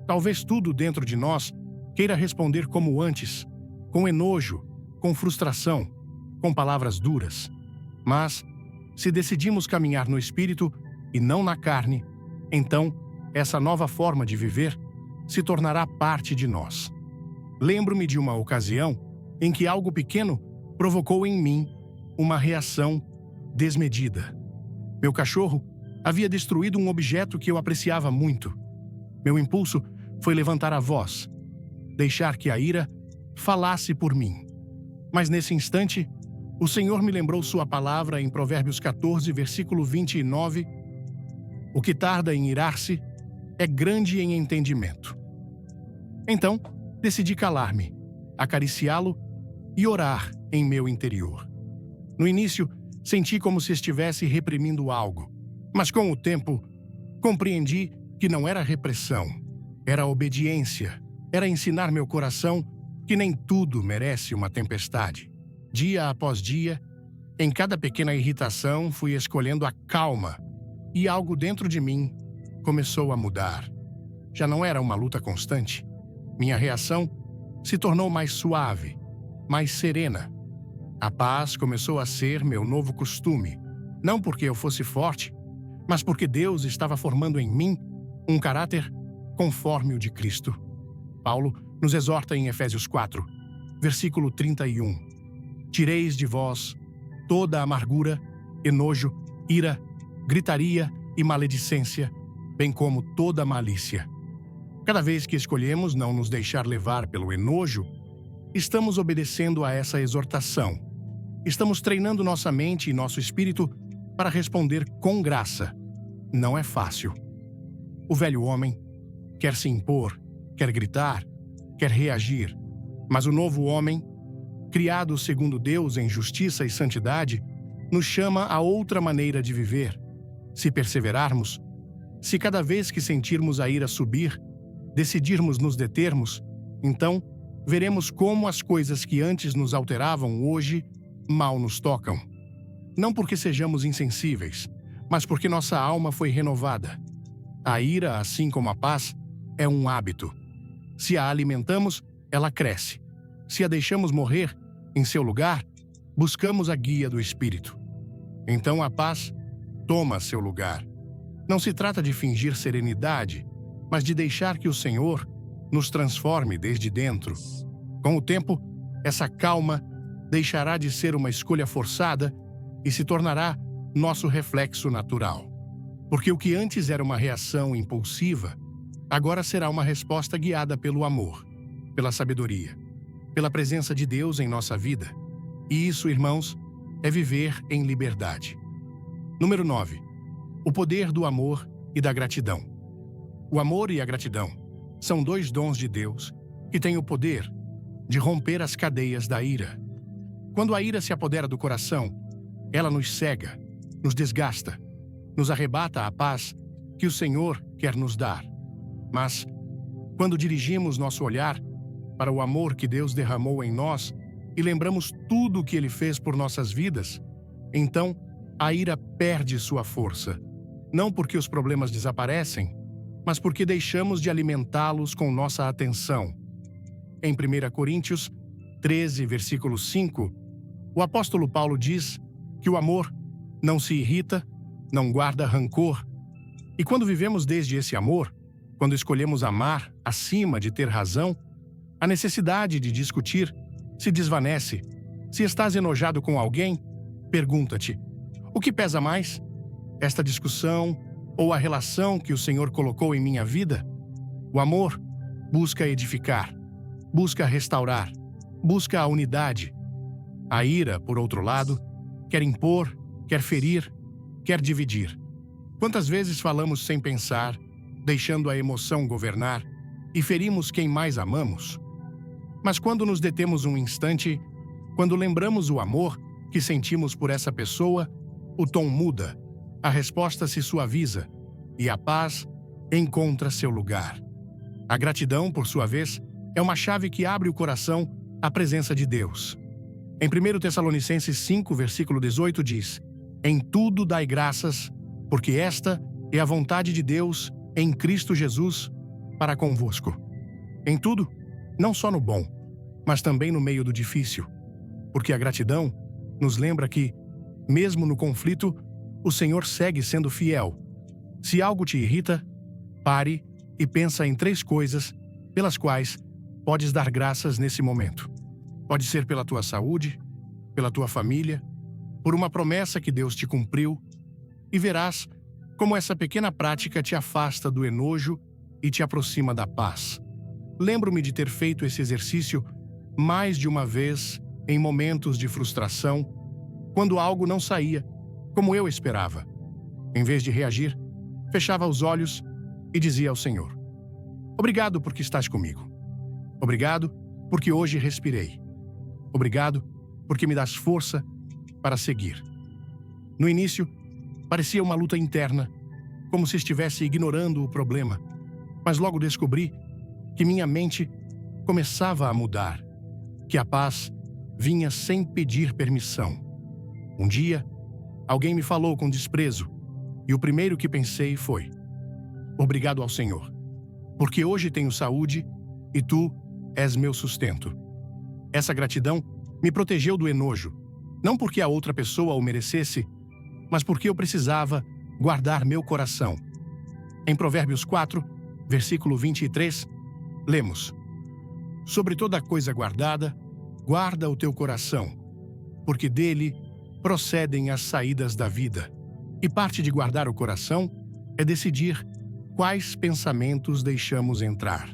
Talvez tudo dentro de nós queira responder como antes, com enojo, com frustração, com palavras duras. Mas, se decidimos caminhar no Espírito e não na carne, então, essa nova forma de viver se tornará parte de nós. Lembro-me de uma ocasião em que algo pequeno provocou em mim uma reação desmedida. Meu cachorro havia destruído um objeto que eu apreciava muito. Meu impulso foi levantar a voz, deixar que a ira falasse por mim. Mas nesse instante, o Senhor me lembrou sua palavra em Provérbios 14, versículo 29. O que tarda em irar-se é grande em entendimento. Então, decidi calar-me, acariciá-lo e orar em meu interior. No início, senti como se estivesse reprimindo algo, mas com o tempo, compreendi que não era repressão, era obediência, era ensinar meu coração que nem tudo merece uma tempestade. Dia após dia, em cada pequena irritação, fui escolhendo a calma, e algo dentro de mim começou a mudar. já não era uma luta constante. Minha reação se tornou mais suave, mais serena. A paz começou a ser meu novo costume, não porque eu fosse forte, mas porque Deus estava formando em mim um caráter conforme o de Cristo. Paulo nos exorta em Efésios 4, versículo 31. Tireis de vós toda a amargura, enojo, ira, gritaria e maledicência, bem como toda malícia. Cada vez que escolhemos não nos deixar levar pelo enojo, estamos obedecendo a essa exortação. Estamos treinando nossa mente e nosso espírito para responder com graça. Não é fácil. O velho homem quer se impor, quer gritar, quer reagir, mas o novo homem, criado segundo Deus em justiça e santidade, nos chama a outra maneira de viver. Se perseverarmos, se cada vez que sentirmos a ira subir, decidirmos nos determos, então veremos como as coisas que antes nos alteravam hoje mal nos tocam. Não porque sejamos insensíveis, mas porque nossa alma foi renovada. A ira, assim como a paz, é um hábito. Se a alimentamos, ela cresce. Se a deixamos morrer, em seu lugar, buscamos a guia do Espírito. Então a paz toma seu lugar. Não se trata de fingir serenidade, mas de deixar que o Senhor nos transforme desde dentro. Com o tempo, essa calma deixará de ser uma escolha forçada e se tornará nosso reflexo natural. Porque o que antes era uma reação impulsiva, agora será uma resposta guiada pelo amor, pela sabedoria, pela presença de Deus em nossa vida. E isso, irmãos, é viver em liberdade. Número 9. O poder do amor e da gratidão. O amor e a gratidão são dois dons de Deus que têm o poder de romper as cadeias da ira. Quando a ira se apodera do coração, ela nos cega, nos desgasta, nos arrebata a paz que o Senhor quer nos dar. Mas, quando dirigimos nosso olhar para o amor que Deus derramou em nós e lembramos tudo o que Ele fez por nossas vidas, então a ira perde sua força. Não porque os problemas desaparecem, mas porque deixamos de alimentá-los com nossa atenção. Em 1 Coríntios 13, versículo 5, o apóstolo Paulo diz que o amor não se irrita, não guarda rancor. E quando vivemos desde esse amor, quando escolhemos amar acima de ter razão, a necessidade de discutir se desvanece. Se estás enojado com alguém, pergunta-te: o que pesa mais? Esta discussão ou a relação que o Senhor colocou em minha vida? O amor busca edificar, busca restaurar, busca a unidade. A ira, por outro lado, quer impor, quer ferir, quer dividir. Quantas vezes falamos sem pensar, deixando a emoção governar, e ferimos quem mais amamos? Mas quando nos detemos um instante, quando lembramos o amor que sentimos por essa pessoa, o tom muda, a resposta se suaviza e a paz encontra seu lugar. A gratidão, por sua vez, é uma chave que abre o coração à presença de Deus. Em 1 Tessalonicenses 5, versículo 18 diz: em tudo dai graças, porque esta é a vontade de Deus em Cristo Jesus para convosco. Em tudo, não só no bom, mas também no meio do difícil, porque a gratidão nos lembra que, mesmo no conflito, o Senhor segue sendo fiel. Se algo te irrita, pare e pensa em 3 coisas pelas quais podes dar graças nesse momento. Pode ser pela tua saúde, pela tua família, por uma promessa que Deus te cumpriu, e verás como essa pequena prática te afasta do enojo e te aproxima da paz. Lembro-me de ter feito esse exercício mais de uma vez em momentos de frustração, quando algo não saía como eu esperava. Em vez de reagir, fechava os olhos e dizia ao Senhor: obrigado porque estás comigo. Obrigado porque hoje respirei. Obrigado porque me das força para seguir. No início, parecia uma luta interna, como se estivesse ignorando o problema, mas logo descobri que minha mente começava a mudar, que a paz vinha sem pedir permissão. Um dia, alguém me falou com desprezo, e o primeiro que pensei foi: obrigado ao Senhor. porque hoje tenho saúde e tu és meu sustento. Essa gratidão me protegeu do enojo, não porque a outra pessoa o merecesse, mas porque eu precisava guardar meu coração. Em Provérbios 4, versículo 23, lemos: Sobre toda coisa guardada, guarda o teu coração, porque dele procedem as saídas da vida. E parte de guardar o coração é decidir quais pensamentos deixamos entrar.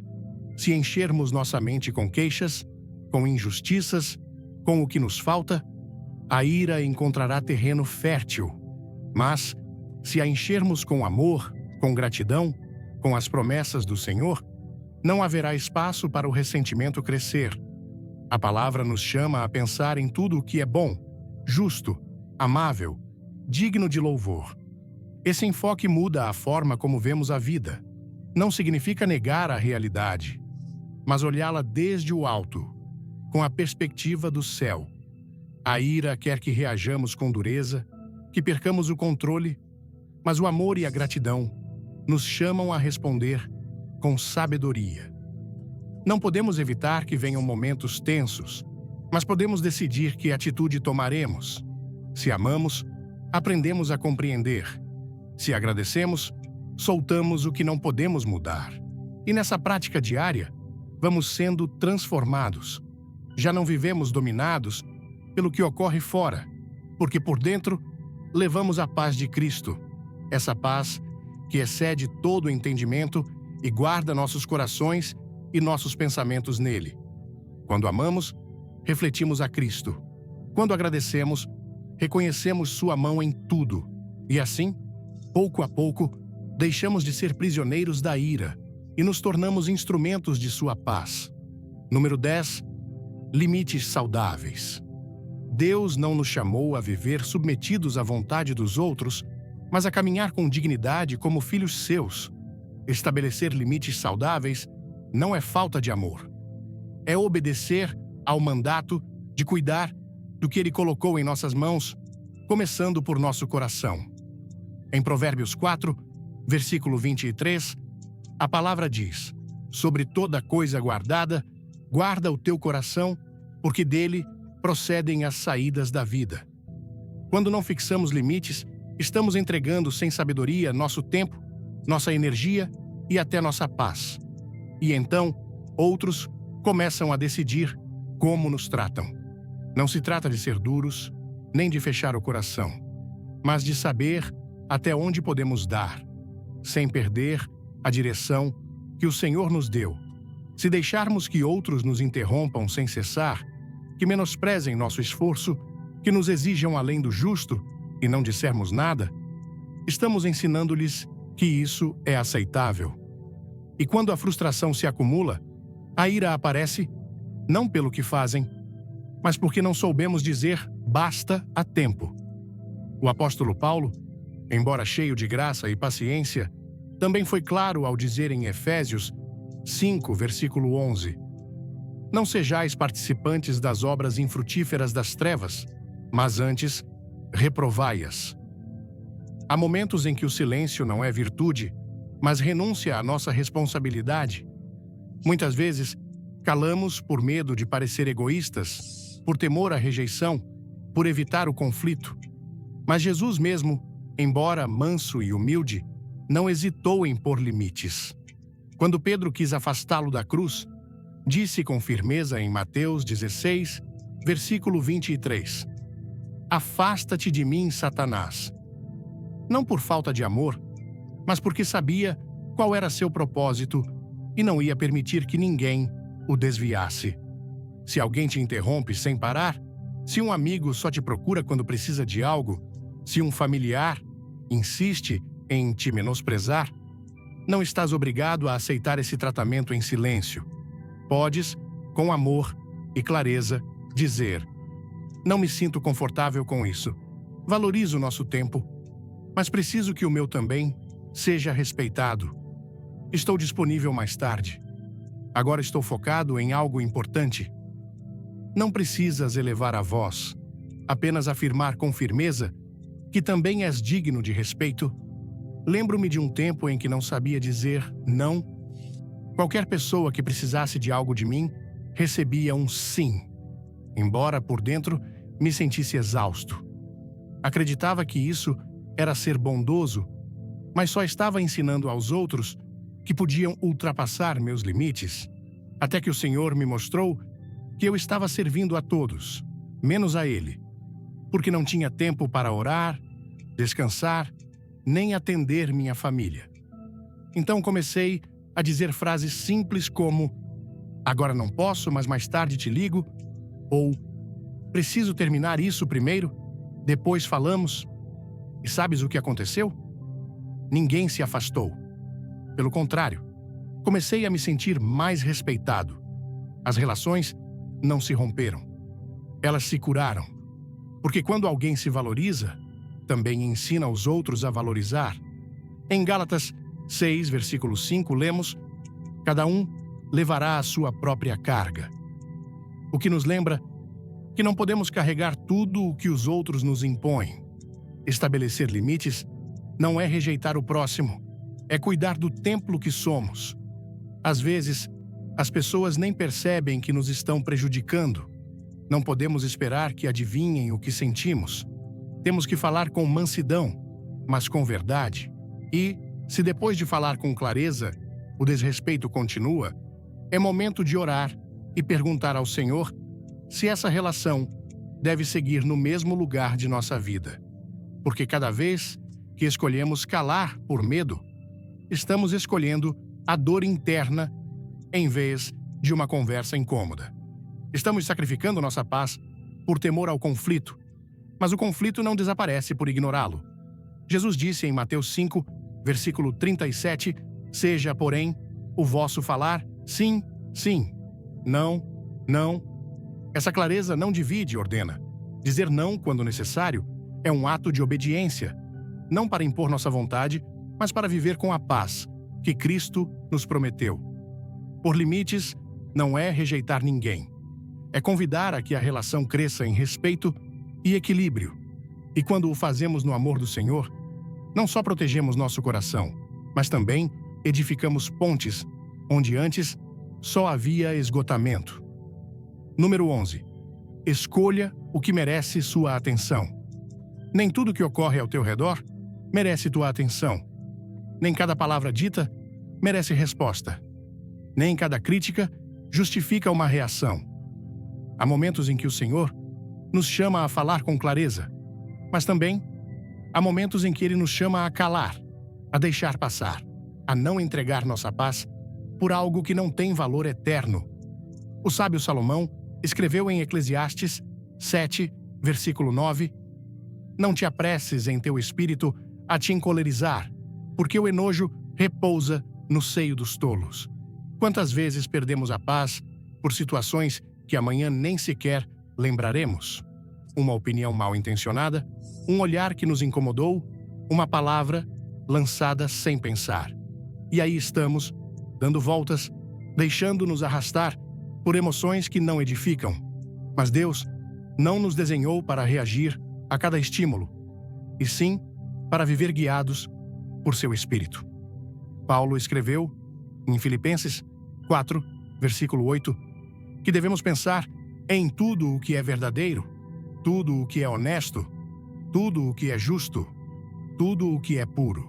Se enchermos nossa mente com queixas, com injustiças, com o que nos falta, a ira encontrará terreno fértil. Mas, se a enchermos com amor, com gratidão, com as promessas do Senhor, não haverá espaço para o ressentimento crescer. A palavra nos chama a pensar em tudo o que é bom, justo, amável, digno de louvor. Esse enfoque muda a forma como vemos a vida. Não significa negar a realidade, mas olhá-la desde o alto, com a perspectiva do céu. A ira quer que reajamos com dureza, que percamos o controle, mas o amor e a gratidão nos chamam a responder com sabedoria. Não podemos evitar que venham momentos tensos, mas podemos decidir que atitude tomaremos. Se amamos, aprendemos a compreender. Se agradecemos, soltamos o que não podemos mudar. E nessa prática diária, vamos sendo transformados. Já não vivemos dominados pelo que ocorre fora, porque por dentro levamos a paz de Cristo, essa paz que excede todo o entendimento e guarda nossos corações e nossos pensamentos nele. Quando amamos, refletimos a Cristo. Quando agradecemos, reconhecemos sua mão em tudo. E assim, pouco a pouco, deixamos de ser prisioneiros da ira e nos tornamos instrumentos de sua paz. Número 10. Limites saudáveis. Deus não nos chamou a viver submetidos à vontade dos outros, mas a caminhar com dignidade como filhos seus. Estabelecer limites saudáveis não é falta de amor. É obedecer ao mandato de cuidar do que Ele colocou em nossas mãos, começando por nosso coração. Em Provérbios 4, versículo 23, a palavra diz: Sobre toda coisa guardada, guarda o teu coração, porque dele procedem as saídas da vida. Quando não fixamos limites, estamos entregando sem sabedoria nosso tempo, nossa energia e até nossa paz. E então, outros começam a decidir como nos tratam. Não se trata de ser duros, nem de fechar o coração, mas de saber até onde podemos dar, sem perder a direção que o Senhor nos deu. Se deixarmos que outros nos interrompam sem cessar, que menosprezem nosso esforço, que nos exijam além do justo e não dissermos nada, estamos ensinando-lhes que isso é aceitável. E quando a frustração se acumula, a ira aparece não pelo que fazem, mas porque não soubemos dizer basta a tempo. O apóstolo Paulo, embora cheio de graça e paciência, também foi claro ao dizer em Efésios 5, versículo 11: Não sejais participantes das obras infrutíferas das trevas, mas antes reprovai-as. Há momentos em que o silêncio não é virtude, mas renúncia à nossa responsabilidade. Muitas vezes, calamos por medo de parecer egoístas, por temor à rejeição, por evitar o conflito. Mas Jesus mesmo, embora manso e humilde, não hesitou em pôr limites. Quando Pedro quis afastá-lo da cruz, disse com firmeza em Mateus 16, versículo 23: Afasta-te de mim, Satanás. Não por falta de amor, mas porque sabia qual era seu propósito e não ia permitir que ninguém o desviasse. Se alguém te interrompe sem parar, se um amigo só te procura quando precisa de algo, se um familiar insiste em te menosprezar, não estás obrigado a aceitar esse tratamento em silêncio. Podes, com amor e clareza, dizer: Não me sinto confortável com isso. Valorizo o nosso tempo, mas preciso que o meu também seja respeitado. Estou disponível mais tarde. Agora estou focado em algo importante. Não precisas elevar a voz, apenas afirmar com firmeza que também és digno de respeito. Lembro-me de um tempo em que não sabia dizer não Qualquer pessoa que precisasse de algo de mim recebia um sim, embora por dentro me sentisse exausto. Acreditava que isso era ser bondoso, mas só estava ensinando aos outros que podiam ultrapassar meus limites, até que o Senhor me mostrou que eu estava servindo a todos, menos a Ele, porque não tinha tempo para orar, descansar, nem atender minha família. Então comecei a dizer frases simples como: agora não posso, mas mais tarde te ligo, ou preciso terminar isso primeiro, depois falamos. E sabes o que aconteceu? Ninguém se afastou. Pelo contrário, comecei a me sentir mais respeitado. As relações não se romperam. Elas se curaram. Porque quando alguém se valoriza, também ensina os outros a valorizar. Em Gálatas 6, versículo 5, lemos: cada um levará a sua própria carga. O que nos lembra que não podemos carregar tudo o que os outros nos impõem. Estabelecer limites não é rejeitar o próximo, é cuidar do templo que somos. Às vezes, as pessoas nem percebem que nos estão prejudicando. Não podemos esperar que adivinhem o que sentimos. Temos que falar com mansidão, mas com verdade. E, se depois de falar com clareza, o desrespeito continua, é momento de orar e perguntar ao Senhor se essa relação deve seguir no mesmo lugar de nossa vida. Porque cada vez que escolhemos calar por medo, estamos escolhendo a dor interna em vez de uma conversa incômoda. Estamos sacrificando nossa paz por temor ao conflito, mas o conflito não desaparece por ignorá-lo. Jesus disse em Mateus 5, versículo 37, seja, porém, o vosso falar sim, sim, não, não. Essa clareza não divide e ordena. Dizer não quando necessário é um ato de obediência, não para impor nossa vontade, mas para viver com a paz que Cristo nos prometeu. Por limites, não é rejeitar ninguém. É convidar a que a relação cresça em respeito e equilíbrio. E quando o fazemos no amor do Senhor, não só protegemos nosso coração, mas também edificamos pontes onde antes só havia esgotamento. Número 11. Escolha o que merece sua atenção. Nem tudo que ocorre ao teu redor merece tua atenção. Nem cada palavra dita merece resposta. Nem cada crítica justifica uma reação. Há momentos em que o Senhor nos chama a falar com clareza, mas também há momentos em que Ele nos chama a calar, a deixar passar, a não entregar nossa paz por algo que não tem valor eterno. O sábio Salomão escreveu em Eclesiastes 7, versículo 9, não te apresses em teu espírito a te encolerizar, porque o enojo repousa no seio dos tolos. Quantas vezes perdemos a paz por situações que amanhã nem sequer lembraremos? Uma opinião mal intencionada, um olhar que nos incomodou, uma palavra lançada sem pensar. E aí estamos, dando voltas, deixando-nos arrastar por emoções que não edificam. Mas Deus não nos desenhou para reagir a cada estímulo, e sim para viver guiados por seu Espírito. Paulo escreveu, em Filipenses 4, versículo 8, que devemos pensar em tudo o que é verdadeiro, tudo o que é honesto, tudo o que é justo, tudo o que é puro.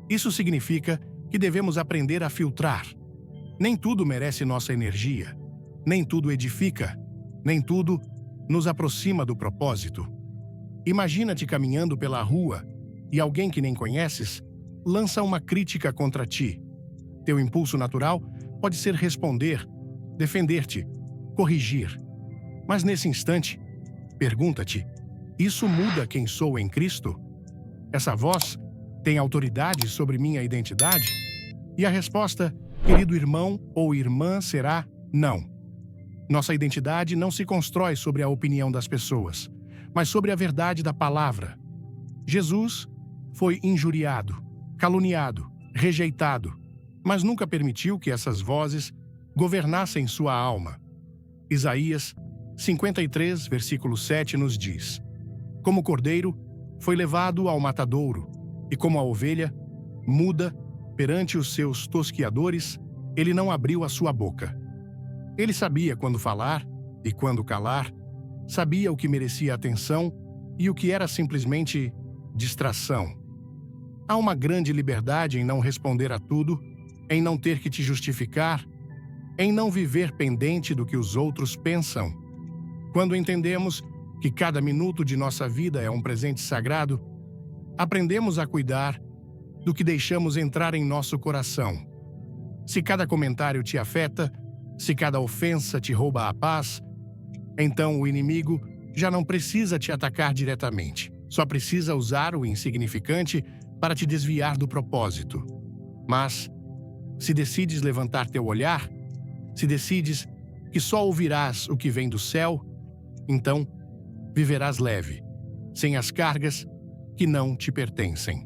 Isso significa que devemos aprender a filtrar. Nem tudo merece nossa energia, nem tudo edifica, nem tudo nos aproxima do propósito. Imagina-te caminhando pela rua e alguém que nem conheces lança uma crítica contra ti. Teu impulso natural pode ser responder, defender-te, corrigir. Mas nesse instante, pergunta-te: isso muda quem sou em Cristo? Essa voz tem autoridade sobre minha identidade? E a resposta, querido irmão ou irmã, será não. Nossa identidade não se constrói sobre a opinião das pessoas, mas sobre a verdade da palavra. Jesus foi injuriado, caluniado, rejeitado, mas nunca permitiu que essas vozes governassem sua alma. Isaías 53, versículo 7 nos diz: como o cordeiro foi levado ao matadouro, e como a ovelha, muda perante os seus tosquiadores, ele não abriu a sua boca. Ele sabia quando falar e quando calar, sabia o que merecia atenção e o que era simplesmente distração. Há uma grande liberdade em não responder a tudo, em não ter que te justificar, em não viver pendente do que os outros pensam. Quando entendemos que cada minuto de nossa vida é um presente sagrado, aprendemos a cuidar do que deixamos entrar em nosso coração. Se cada comentário te afeta, se cada ofensa te rouba a paz, então o inimigo já não precisa te atacar diretamente. Só precisa usar o insignificante para te desviar do propósito. Mas, se decides levantar teu olhar, se decides que só ouvirás o que vem do céu, então viverás leve, sem as cargas que não te pertencem.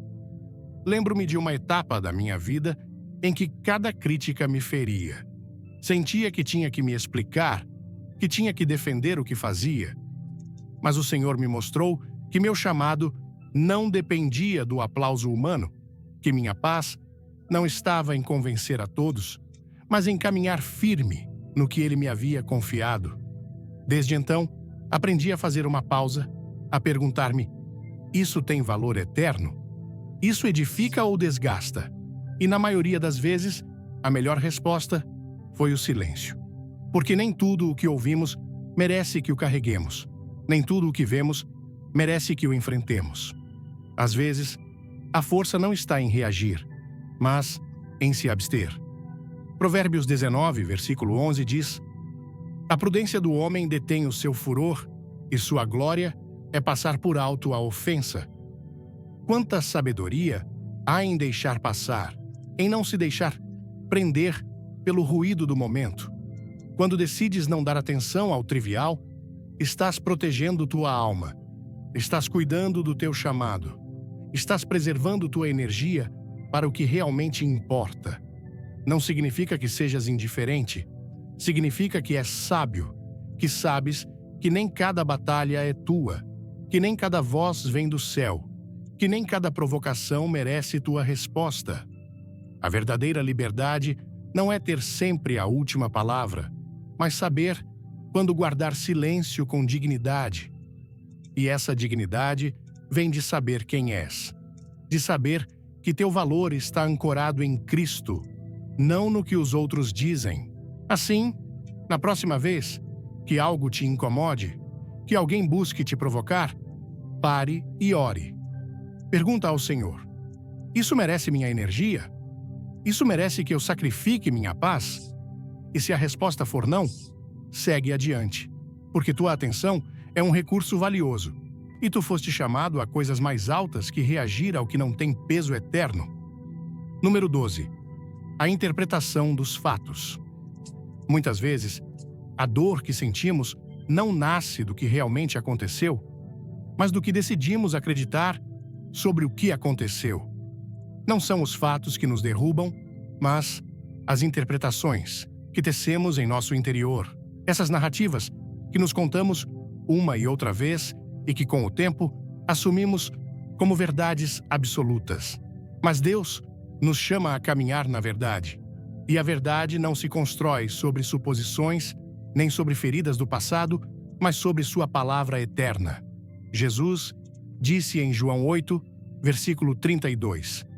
Lembro-me de uma etapa da minha vida em que cada crítica me feria. Sentia que tinha que me explicar, que tinha que defender o que fazia. Mas o Senhor me mostrou que meu chamado não dependia do aplauso humano, que minha paz não estava em convencer a todos, mas em caminhar firme no que Ele me havia confiado. Desde então, aprendi a fazer uma pausa, a perguntar-me: isso tem valor eterno? Isso edifica ou desgasta? E na maioria das vezes, a melhor resposta foi o silêncio. Porque nem tudo o que ouvimos merece que o carreguemos. Nem tudo o que vemos merece que o enfrentemos. Às vezes, a força não está em reagir, mas em se abster. Provérbios 19, versículo 11 diz: a prudência do homem detém o seu furor, e sua glória é passar por alto a ofensa. Quanta sabedoria há em deixar passar, em não se deixar prender pelo ruído do momento. Quando decides não dar atenção ao trivial, estás protegendo tua alma, estás cuidando do teu chamado, estás preservando tua energia para o que realmente importa. Não significa que sejas indiferente, significa que és sábio, que sabes que nem cada batalha é tua, que nem cada voz vem do céu, que nem cada provocação merece tua resposta. A verdadeira liberdade não é ter sempre a última palavra, mas saber quando guardar silêncio com dignidade. E essa dignidade vem de saber quem és, de saber que teu valor está ancorado em Cristo, não no que os outros dizem. Assim, na próxima vez que algo te incomode, que alguém busque te provocar, pare e ore. Pergunta ao Senhor: isso merece minha energia? Isso merece que eu sacrifique minha paz? E se a resposta for não, segue adiante, porque tua atenção é um recurso valioso, e tu foste chamado a coisas mais altas que reagir ao que não tem peso eterno. Número 12. A interpretação dos fatos. Muitas vezes, a dor que sentimos não nasce do que realmente aconteceu, mas do que decidimos acreditar sobre o que aconteceu. Não são os fatos que nos derrubam, mas as interpretações que tecemos em nosso interior. Essas narrativas que nos contamos uma e outra vez e que, com o tempo, assumimos como verdades absolutas. Mas Deus nos chama a caminhar na verdade. E a verdade não se constrói sobre suposições, nem sobre feridas do passado, mas sobre sua palavra eterna. Jesus disse em João 8, versículo 32: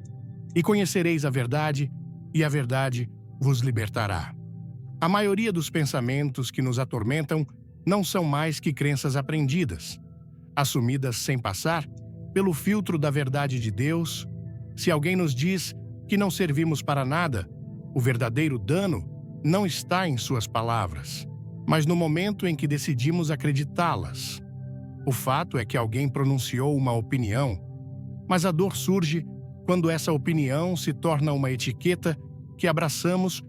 e conhecereis a verdade, e a verdade vos libertará. A maioria dos pensamentos que nos atormentam não são mais que crenças aprendidas, assumidas sem passar pelo filtro da verdade de Deus. Se alguém nos diz que não servimos para nada, o verdadeiro dano não está em suas palavras, mas no momento em que decidimos acreditá-las. O fato é que alguém pronunciou uma opinião, mas a dor surge quando essa opinião se torna uma etiqueta que abraçamos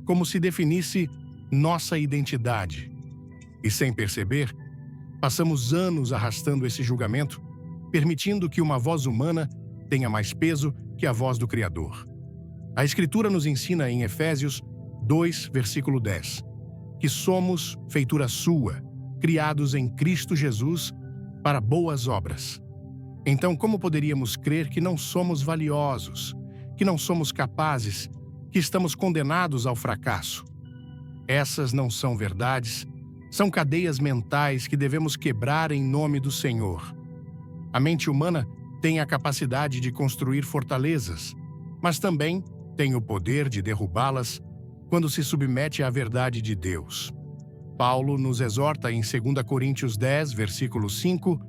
como se definisse nossa identidade. E sem perceber, passamos anos arrastando esse julgamento, permitindo que uma voz humana tenha mais peso que a voz do Criador. A Escritura nos ensina em Efésios 2, versículo 10, que somos feitura sua, criados em Cristo Jesus para boas obras. Então, como poderíamos crer que não somos valiosos, que não somos capazes, que estamos condenados ao fracasso. Essas não são verdades, são cadeias mentais que devemos quebrar em nome do Senhor. A mente humana tem a capacidade de construir fortalezas, mas também tem o poder de derrubá-las quando se submete à verdade de Deus. Paulo nos exorta em 2 Coríntios 10, versículo 5,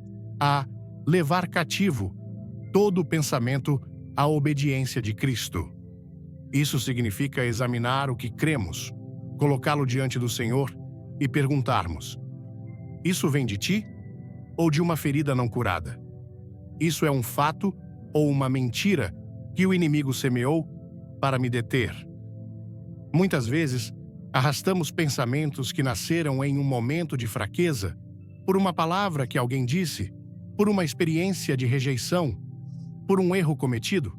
a levar cativo todo o pensamento à obediência de Cristo. Isso significa examinar o que cremos, colocá-lo diante do Senhor e perguntarmos: isso vem de ti ou de uma ferida não curada? Isso é um fato ou uma mentira que o inimigo semeou para me deter? Muitas vezes, arrastamos pensamentos que nasceram em um momento de fraqueza, por uma palavra que alguém disse, por uma experiência de rejeição, por um erro cometido.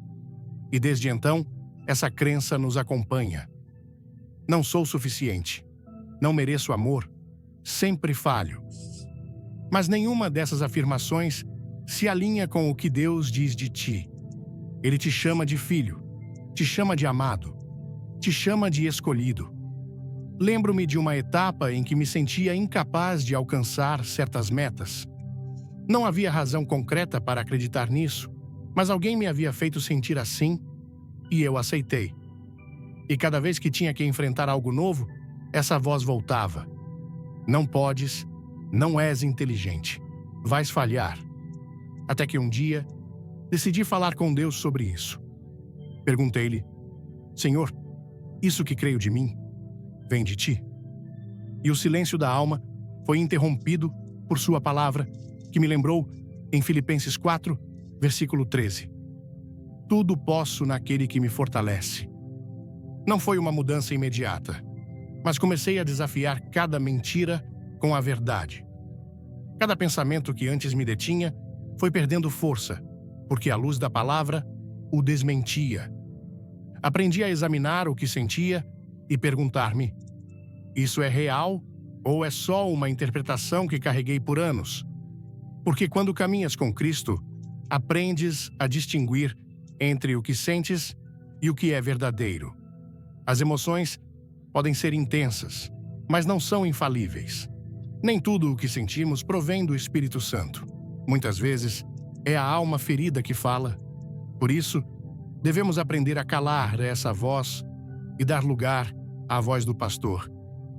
E desde então, essa crença nos acompanha. Não sou suficiente. Não mereço amor. Sempre falho. Mas nenhuma dessas afirmações se alinha com o que Deus diz de ti. Ele te chama de filho, te chama de amado, te chama de escolhido. Lembro-me de uma etapa em que me sentia incapaz de alcançar certas metas. Não havia razão concreta para acreditar nisso, mas alguém me havia feito sentir assim e eu aceitei. E cada vez que tinha que enfrentar algo novo, essa voz voltava: não podes, não és inteligente, vais falhar. Até que um dia, decidi falar com Deus sobre isso. Perguntei-lhe: Senhor, isso que creio de mim, vem de ti? E o silêncio da alma foi interrompido por sua palavra, que me lembrou em Filipenses 4, versículo 13. Tudo posso naquele que me fortalece. Não foi uma mudança imediata, mas comecei a desafiar cada mentira com a verdade. Cada pensamento que antes me detinha foi perdendo força, porque a luz da palavra o desmentia. Aprendi a examinar o que sentia e perguntar-me: isso é real ou é só uma interpretação que carreguei por anos? Porque quando caminhas com Cristo, aprendes a distinguir entre o que sentes e o que é verdadeiro. As emoções podem ser intensas, mas não são infalíveis. Nem tudo o que sentimos provém do Espírito Santo. Muitas vezes, é a alma ferida que fala. Por isso, devemos aprender a calar essa voz e dar lugar à voz do pastor,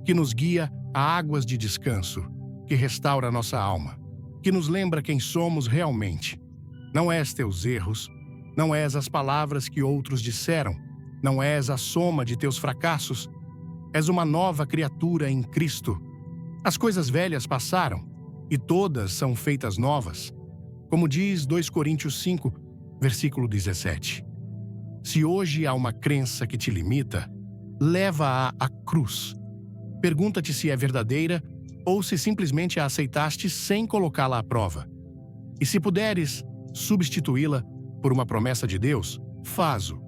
que nos guia a águas de descanso, que restaura nossa alma, que nos lembra quem somos realmente. Não és teus erros, não és as palavras que outros disseram, não és a soma de teus fracassos. És uma nova criatura em Cristo. As coisas velhas passaram e todas são feitas novas. Como diz 2 Coríntios 5, versículo 17. Se hoje há uma crença que te limita, leva-a à cruz. Pergunta-te se é verdadeira ou se simplesmente a aceitaste sem colocá-la à prova. E se puderes substituí-la por uma promessa de Deus, faz-o.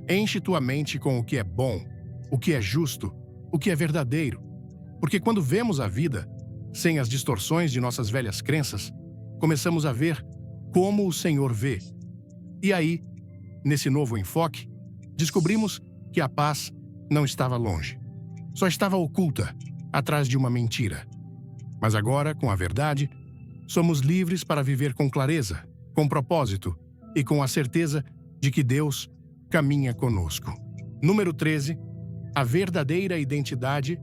Enche tua mente com o que é bom, o que é justo, o que é verdadeiro. Porque quando vemos a vida, sem as distorções de nossas velhas crenças, começamos a ver como o Senhor vê. E aí, nesse novo enfoque, descobrimos que a paz não estava longe. Só estava oculta, atrás de uma mentira. Mas agora, com a verdade, somos livres para viver com clareza, com propósito e com a certeza de que Deus caminha conosco. Número 13. A verdadeira identidade.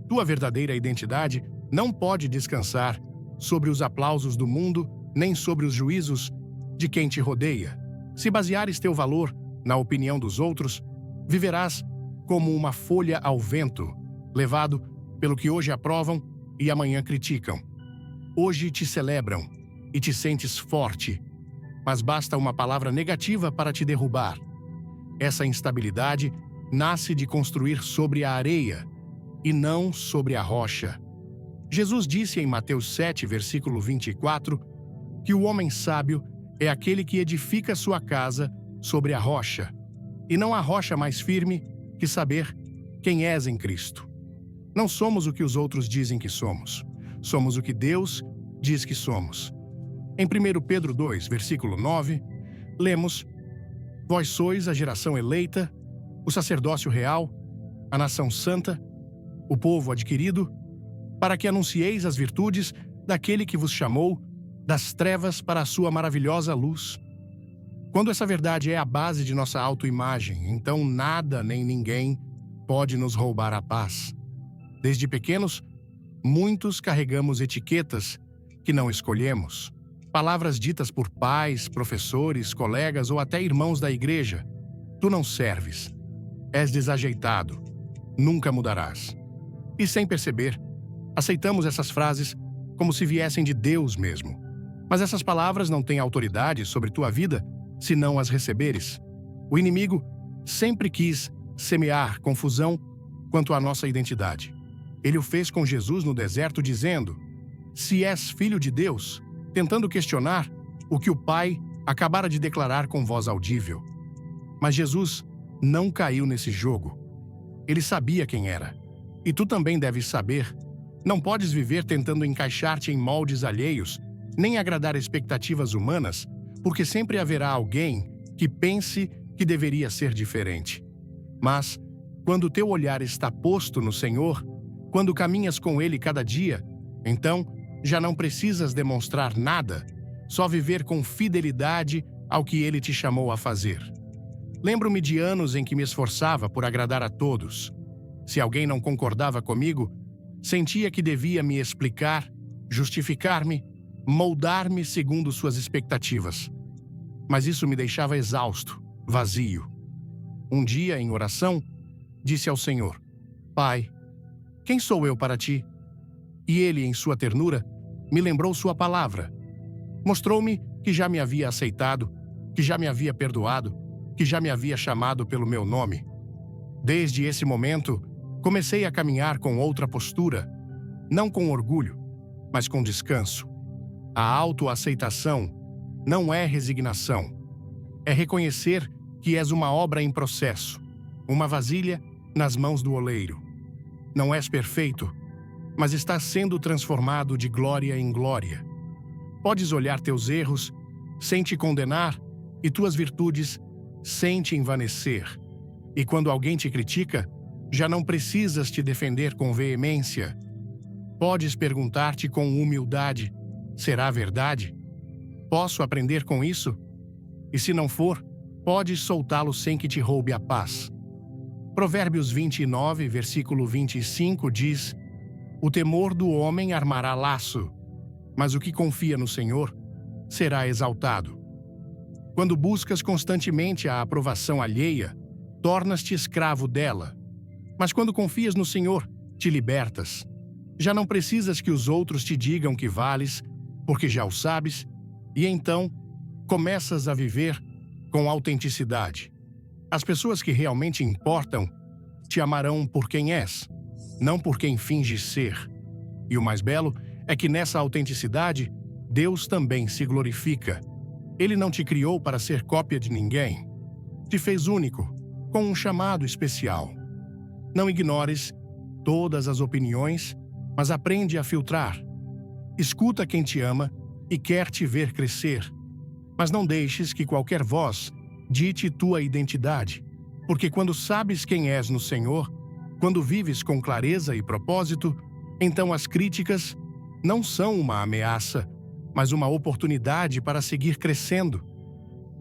Tua verdadeira identidade não pode descansar sobre os aplausos do mundo, nem sobre os juízos de quem te rodeia. Se baseares teu valor na opinião dos outros, viverás como uma folha ao vento, levado pelo que hoje aprovam e amanhã criticam. Hoje te celebram e te sentes forte, mas basta uma palavra negativa para te derrubar. Essa instabilidade nasce de construir sobre a areia e não sobre a rocha. Jesus disse em Mateus 7, versículo 24, que o homem sábio é aquele que edifica sua casa sobre a rocha, e não a rocha mais firme que saber quem és em Cristo. Não somos o que os outros dizem que somos. Somos o que Deus diz que somos. Em 1 Pedro 2, versículo 9, lemos: Vós sois a geração eleita, o sacerdócio real, a nação santa, o povo adquirido, para que anuncieis as virtudes daquele que vos chamou das trevas para a sua maravilhosa luz. Quando essa verdade é a base de nossa autoimagem, então nada nem ninguém pode nos roubar a paz. Desde pequenos, muitos carregamos etiquetas que não escolhemos, palavras ditas por pais, professores, colegas ou até irmãos da igreja. Tu não serves, és desajeitado, nunca mudarás. E sem perceber, aceitamos essas frases como se viessem de Deus mesmo. Mas essas palavras não têm autoridade sobre tua vida se não as receberes. O inimigo sempre quis semear confusão quanto à nossa identidade. Ele o fez com Jesus no deserto, dizendo: se és filho de Deus, tentando questionar o que o Pai acabara de declarar com voz audível. Mas Jesus não caiu nesse jogo. Ele sabia quem era. E tu também deves saber. Não podes viver tentando encaixar-te em moldes alheios, nem agradar expectativas humanas, porque sempre haverá alguém que pense que deveria ser diferente. Mas, quando teu olhar está posto no Senhor, quando caminhas com Ele cada dia, então já não precisas demonstrar nada, só viver com fidelidade ao que Ele te chamou a fazer. Lembro-me de anos em que me esforçava por agradar a todos. Se alguém não concordava comigo, sentia que devia me explicar, justificar-me, moldar-me segundo suas expectativas. Mas isso me deixava exausto, vazio. Um dia, em oração, disse ao Senhor: Pai, quem sou eu para ti? E Ele, em sua ternura, me lembrou sua palavra. Mostrou-me que já me havia aceitado, que já me havia perdoado, que já me havia chamado pelo meu nome. Desde esse momento, comecei a caminhar com outra postura, não com orgulho, mas com descanso. A autoaceitação não é resignação. É reconhecer que és uma obra em processo, uma vasilha nas mãos do oleiro. Não és perfeito, mas estás sendo transformado de glória em glória. Podes olhar teus erros sem te condenar e tuas virtudes sem te envanecer. E quando alguém te critica, já não precisas te defender com veemência. Podes perguntar-te com humildade: será verdade? Posso aprender com isso? E se não for, podes soltá-lo sem que te roube a paz. Provérbios 29, versículo 25 diz: o temor do homem armará laço, mas o que confia no Senhor será exaltado. Quando buscas constantemente a aprovação alheia, tornas-te escravo dela. Mas quando confias no Senhor, te libertas. Já não precisas que os outros te digam que vales, porque já o sabes, e então começas a viver com autenticidade. As pessoas que realmente importam te amarão por quem és, não por quem finges ser. E o mais belo é que nessa autenticidade, Deus também se glorifica. Ele não te criou para ser cópia de ninguém. Te fez único, com um chamado especial. Não ignores todas as opiniões, mas aprende a filtrar. Escuta quem te ama e quer te ver crescer. Mas não deixes que qualquer voz dite tua identidade, porque quando sabes quem és no Senhor, quando vives com clareza e propósito, então as críticas não são uma ameaça, mas uma oportunidade para seguir crescendo.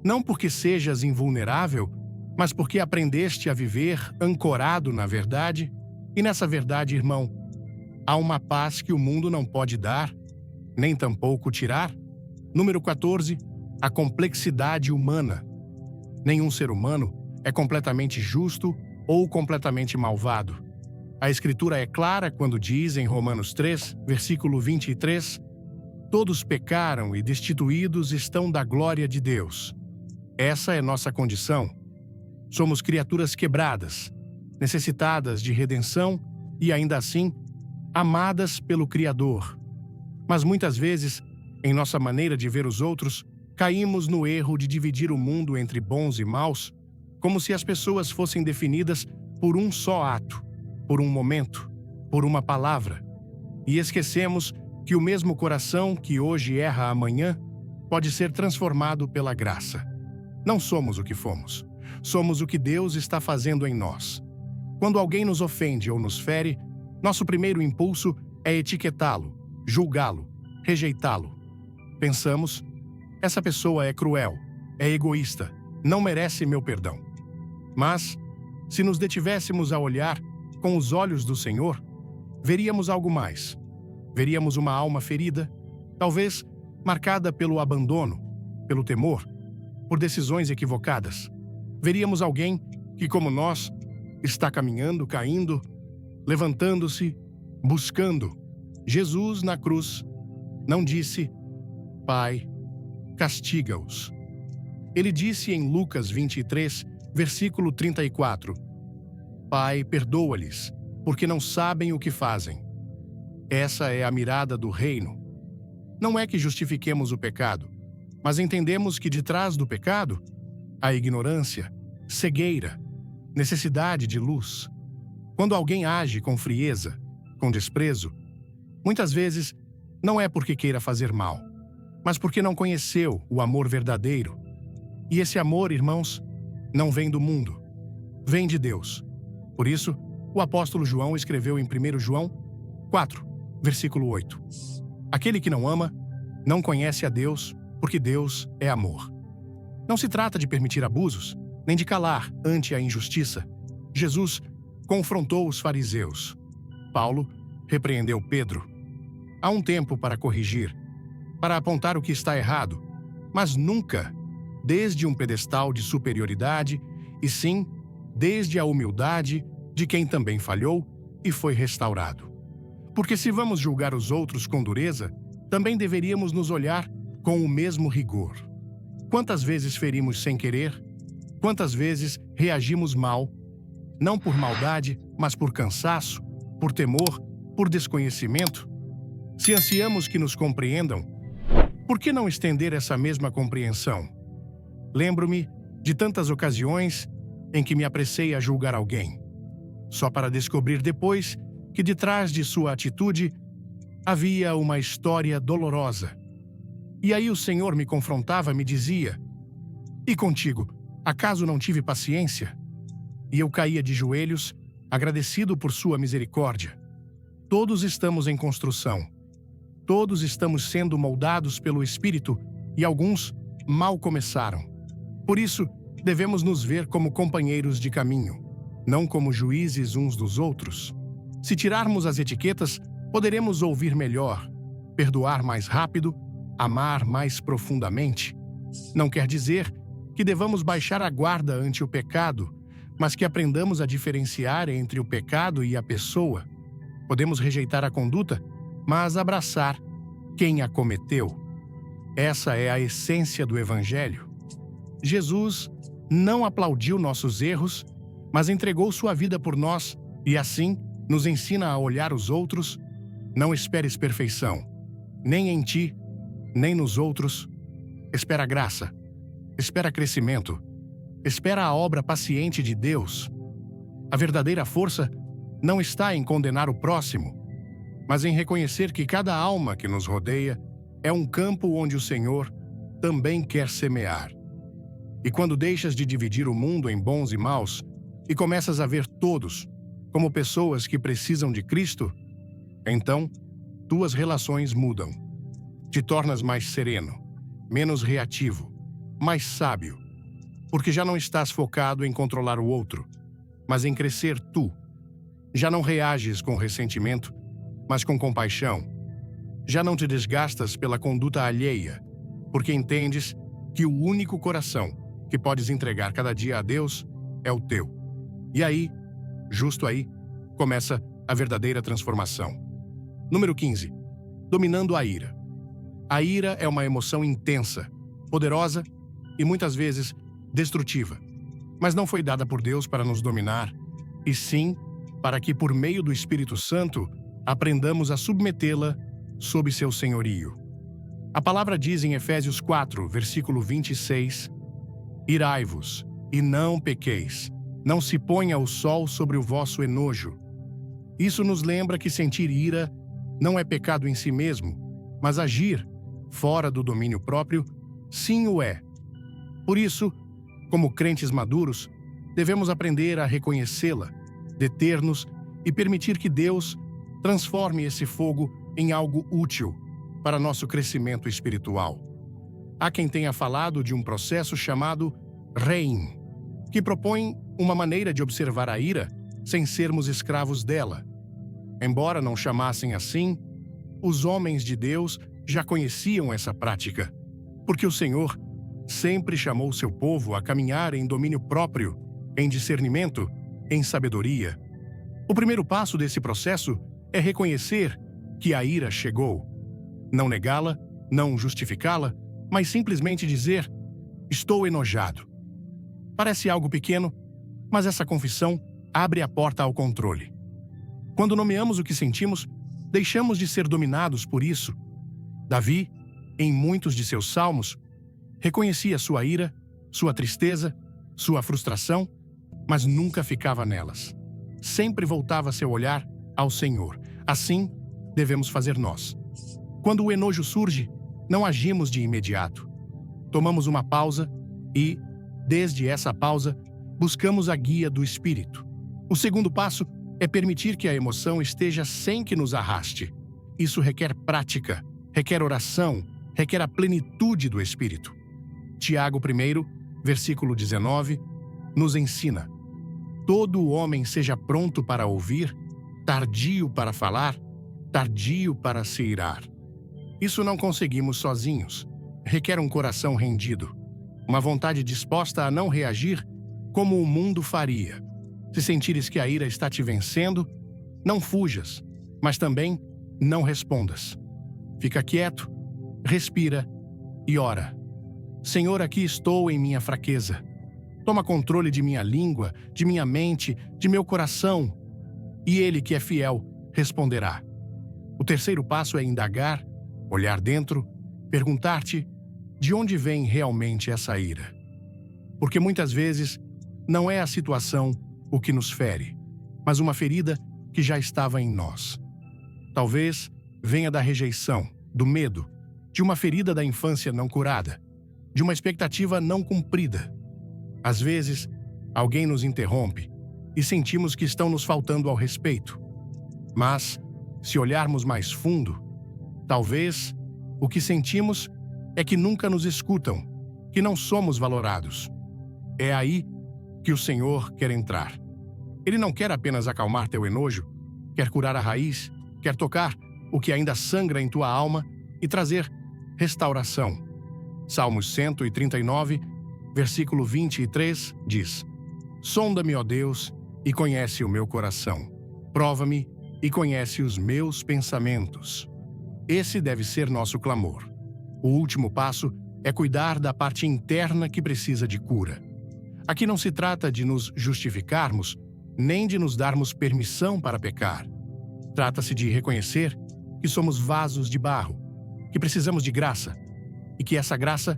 Não porque sejas invulnerável, mas porque aprendeste a viver ancorado na verdade, e nessa verdade, irmão, há uma paz que o mundo não pode dar, nem tampouco tirar. Número 14, a complexidade humana. Nenhum ser humano é completamente justo ou completamente malvado. A Escritura é clara quando diz em Romanos 3, versículo 23, todos pecaram e destituídos estão da glória de Deus. Essa é nossa condição. Somos criaturas quebradas, necessitadas de redenção e, ainda assim, amadas pelo Criador. Mas muitas vezes, em nossa maneira de ver os outros, caímos no erro de dividir o mundo entre bons e maus, como se as pessoas fossem definidas por um só ato, por um momento, por uma palavra. E esquecemos que o mesmo coração que hoje erra amanhã pode ser transformado pela graça. Não somos o que fomos. somos o que Deus está fazendo em nós. Quando alguém nos ofende ou nos fere, nosso primeiro impulso é etiquetá-lo, julgá-lo, rejeitá-lo. Pensamos, essa pessoa é cruel, é egoísta, não merece meu perdão. Mas, se nos detivéssemos a olhar com os olhos do Senhor, veríamos algo mais. Veríamos uma alma ferida, talvez marcada pelo abandono, pelo temor, por decisões equivocadas. Veríamos alguém que, como nós, está caminhando, caindo, levantando-se, buscando. Jesus, na cruz, não disse, Pai, castiga-os. Ele disse em Lucas 23, versículo 34, Pai, perdoa-lhes, porque não sabem o que fazem. Essa é a mirada do reino. Não é que justifiquemos o pecado, mas entendemos que de trás do pecado, há ignorância, cegueira, necessidade de luz. Quando alguém age com frieza, com desprezo, muitas vezes não é porque queira fazer mal, mas porque não conheceu o amor verdadeiro. E esse amor, irmãos, não vem do mundo, vem de Deus. Por isso, o apóstolo João escreveu em 1 João 4, versículo 8. Aquele que não ama, não conhece a Deus, porque Deus é amor. Não se trata de permitir abusos, nem de calar ante a injustiça. Jesus confrontou os fariseus. Paulo repreendeu Pedro. Há um tempo para corrigir, para apontar o que está errado, mas nunca desde um pedestal de superioridade, e sim desde a humildade de quem também falhou e foi restaurado. Porque se vamos julgar os outros com dureza, também deveríamos nos olhar com o mesmo rigor. Quantas vezes ferimos sem querer? Quantas vezes reagimos mal? Não por maldade, mas por cansaço, por temor, por desconhecimento? Se ansiamos que nos compreendam, por que não estender essa mesma compreensão? Lembro-me de tantas ocasiões em que me apressei a julgar alguém, só para descobrir depois que de trás de sua atitude havia uma história dolorosa. E aí o Senhor me confrontava, me dizia, e contigo, acaso não tive paciência? E eu caía de joelhos, agradecido por sua misericórdia. Todos estamos em construção. Todos estamos sendo moldados pelo Espírito e alguns mal começaram. Por isso, devemos nos ver como companheiros de caminho, não como juízes uns dos outros. Se tirarmos as etiquetas, poderemos ouvir melhor, perdoar mais rápido, amar mais profundamente. Não quer dizer que devamos baixar a guarda ante o pecado, mas que aprendamos a diferenciar entre o pecado e a pessoa. Podemos rejeitar a conduta, mas abraçar quem a cometeu. Essa é a essência do Evangelho. Jesus não aplaudiu nossos erros, mas entregou sua vida por nós e assim nos ensina a olhar os outros. Não esperes perfeição, nem em ti, nem nos outros. Espera graça, espera crescimento, espera a obra paciente de Deus. A verdadeira força não está em condenar o próximo, mas em reconhecer que cada alma que nos rodeia é um campo onde o Senhor também quer semear. E quando deixas de dividir o mundo em bons e maus e começas a ver todos como pessoas que precisam de Cristo, então tuas relações mudam. Te tornas mais sereno, menos reativo, mais sábio, porque já não estás focado em controlar o outro, mas em crescer tu. Já não reages com ressentimento, mas com compaixão. Já não te desgastas pela conduta alheia, porque entendes que o único coração que podes entregar cada dia a Deus é o teu. E aí, justo aí, começa a verdadeira transformação. Número 15. Dominando a ira. A ira é uma emoção intensa, poderosa e muitas vezes destrutiva, mas não foi dada por Deus para nos dominar, e sim para que, por meio do Espírito Santo, aprendamos a submetê-la sob seu senhorio. A palavra diz em Efésios 4, versículo 26, Irai-vos, e não pequeis, não se ponha o sol sobre o vosso enojo. Isso nos lembra que sentir ira não é pecado em si mesmo, mas agir fora do domínio próprio, sim o é. Por isso, como crentes maduros, devemos aprender a reconhecê-la, deter-nos e permitir que Deus transforme esse fogo em algo útil para nosso crescimento espiritual. Há quem tenha falado de um processo chamado Rein, que propõe uma maneira de observar a ira sem sermos escravos dela. Embora não chamassem assim, os homens de Deus já conheciam essa prática, porque o Senhor sempre chamou seu povo a caminhar em domínio próprio, em discernimento, em sabedoria. O primeiro passo desse processo é reconhecer que a ira chegou. Não negá-la, não justificá-la, mas simplesmente dizer: estou enojado. Parece algo pequeno, mas essa confissão abre a porta ao controle. Quando nomeamos o que sentimos, deixamos de ser dominados por isso. Davi, em muitos de seus salmos, reconhecia sua ira, sua tristeza, sua frustração, mas nunca ficava nelas. Sempre voltava seu olhar ao Senhor. Assim, devemos fazer nós. Quando o enojo surge, não agimos de imediato. Tomamos uma pausa e, desde essa pausa, buscamos a guia do Espírito. O segundo passo é permitir que a emoção esteja sem que nos arraste. Isso requer prática, requer oração, requer a plenitude do Espírito. Tiago 1, versículo 19, nos ensina: todo homem seja pronto para ouvir, tardio para falar, tardio para se irar. Isso não conseguimos sozinhos. Requer um coração rendido, uma vontade disposta a não reagir como o mundo faria. Se sentires que a ira está te vencendo, não fujas, mas também não respondas. Fica quieto, respira e ora. Senhor, aqui estou em minha fraqueza. Toma controle de minha língua, de minha mente, de meu coração. E Ele, que é fiel, responderá. O terceiro passo é indagar, olhar dentro, perguntar-te de onde vem realmente essa ira. Porque muitas vezes não é a situação o que nos fere, mas uma ferida que já estava em nós. Talvez venha da rejeição, do medo, de uma ferida da infância não curada, de uma expectativa não cumprida. Às vezes, alguém nos interrompe e sentimos que estão nos faltando ao respeito. Mas, se olharmos mais fundo, talvez o que sentimos é que nunca nos escutam, que não somos valorados. É aí que o Senhor quer entrar. Ele não quer apenas acalmar teu enojo, quer curar a raiz, quer tocar o que ainda sangra em tua alma e trazer restauração. Salmos 139, versículo 23 diz: sonda-me, ó Deus, e conhece o meu coração. Prova-me e conhece os meus pensamentos. Esse deve ser nosso clamor. O último passo é cuidar da parte interna que precisa de cura. Aqui não se trata de nos justificarmos, nem de nos darmos permissão para pecar. Trata-se de reconhecer que somos vasos de barro, que precisamos de graça, e que essa graça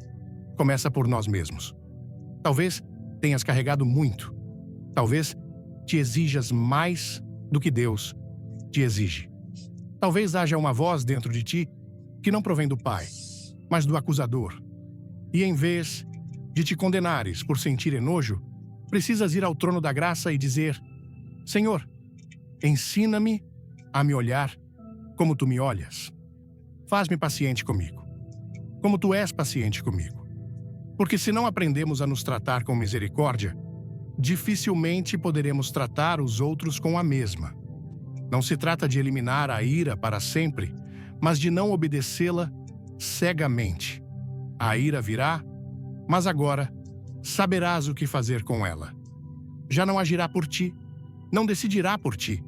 começa por nós mesmos. Talvez tenhas carregado muito. Talvez te exijas mais do que Deus te exige. Talvez haja uma voz dentro de ti que não provém do Pai, mas do acusador. E em vez de te condenares por sentir enojo, precisas ir ao trono da graça e dizer: Senhor, ensina-me a me olhar como tu me olhas. Faz-me paciente comigo, como tu és paciente comigo. Porque se não aprendemos a nos tratar com misericórdia, dificilmente poderemos tratar os outros com a mesma. Não se trata de eliminar a ira para sempre, mas de não obedecê-la cegamente. A ira virá, mas agora saberás o que fazer com ela. Já não agirá por ti, não decidirá por ti,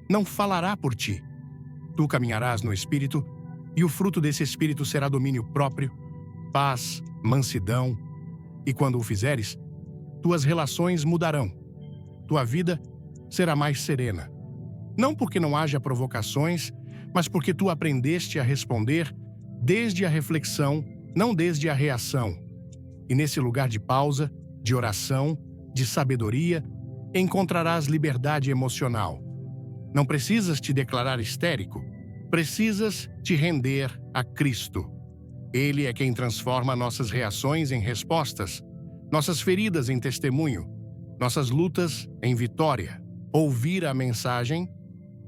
não falará por ti. Tu caminharás no Espírito, e o fruto desse Espírito será domínio próprio, paz, mansidão, e quando o fizeres, tuas relações mudarão. Tua vida será mais serena. Não porque não haja provocações, mas porque tu aprendeste a responder desde a reflexão, não desde a reação. E nesse lugar de pausa, de oração, de sabedoria, encontrarás liberdade emocional. Não precisas te declarar histérico, precisas te render a Cristo. Ele é quem transforma nossas reações em respostas, nossas feridas em testemunho, nossas lutas em vitória. Ouvir a mensagem,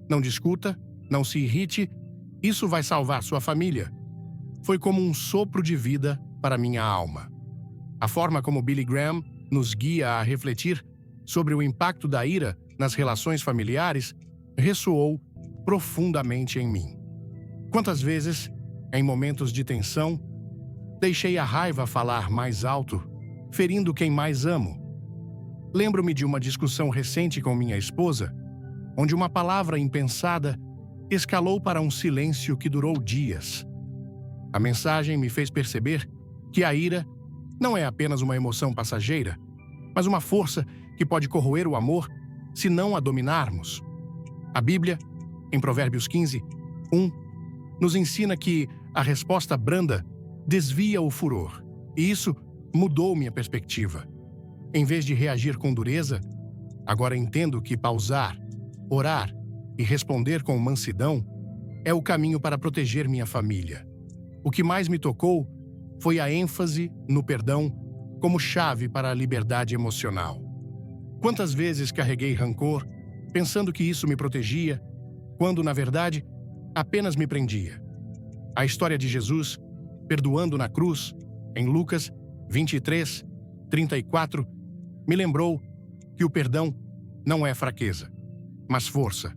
não discuta, não se irrite, isso vai salvar sua família. Foi como um sopro de vida para minha alma. A forma como Billy Graham nos guia a refletir sobre o impacto da ira nas relações familiares ressoou profundamente em mim. Quantas vezes, em momentos de tensão, deixei a raiva falar mais alto, ferindo quem mais amo. Lembro-me de uma discussão recente com minha esposa, onde uma palavra impensada escalou para um silêncio que durou dias. A mensagem me fez perceber que a ira não é apenas uma emoção passageira, mas uma força que pode corroer o amor se não a dominarmos. A Bíblia, em Provérbios 15, 1, nos ensina que a resposta branda desvia o furor, e isso mudou minha perspectiva. Em vez de reagir com dureza, agora entendo que pausar, orar e responder com mansidão é o caminho para proteger minha família. O que mais me tocou foi a ênfase no perdão como chave para a liberdade emocional. Quantas vezes carreguei rancor, pensando que isso me protegia, quando, na verdade, apenas me prendia. A história de Jesus, perdoando na cruz, em Lucas 23, 34, me lembrou que o perdão não é fraqueza, mas força.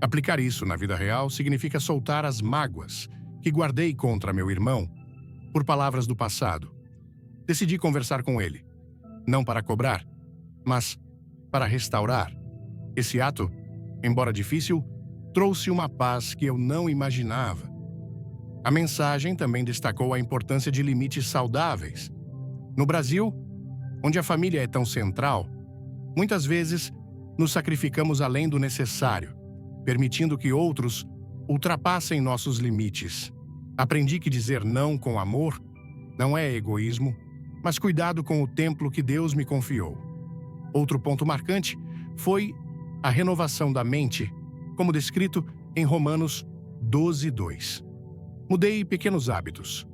Aplicar isso na vida real significa soltar as mágoas que guardei contra meu irmão por palavras do passado. Decidi conversar com ele, não para cobrar, mas para restaurar. Esse ato, embora difícil, trouxe uma paz que eu não imaginava. A mensagem também destacou a importância de limites saudáveis. No Brasil, onde a família é tão central, muitas vezes nos sacrificamos além do necessário, permitindo que outros ultrapassem nossos limites. Aprendi que dizer não com amor não é egoísmo, mas cuidado com o templo que Deus me confiou. Outro ponto marcante foi a renovação da mente, como descrito em Romanos 12, 2. Mudei pequenos hábitos.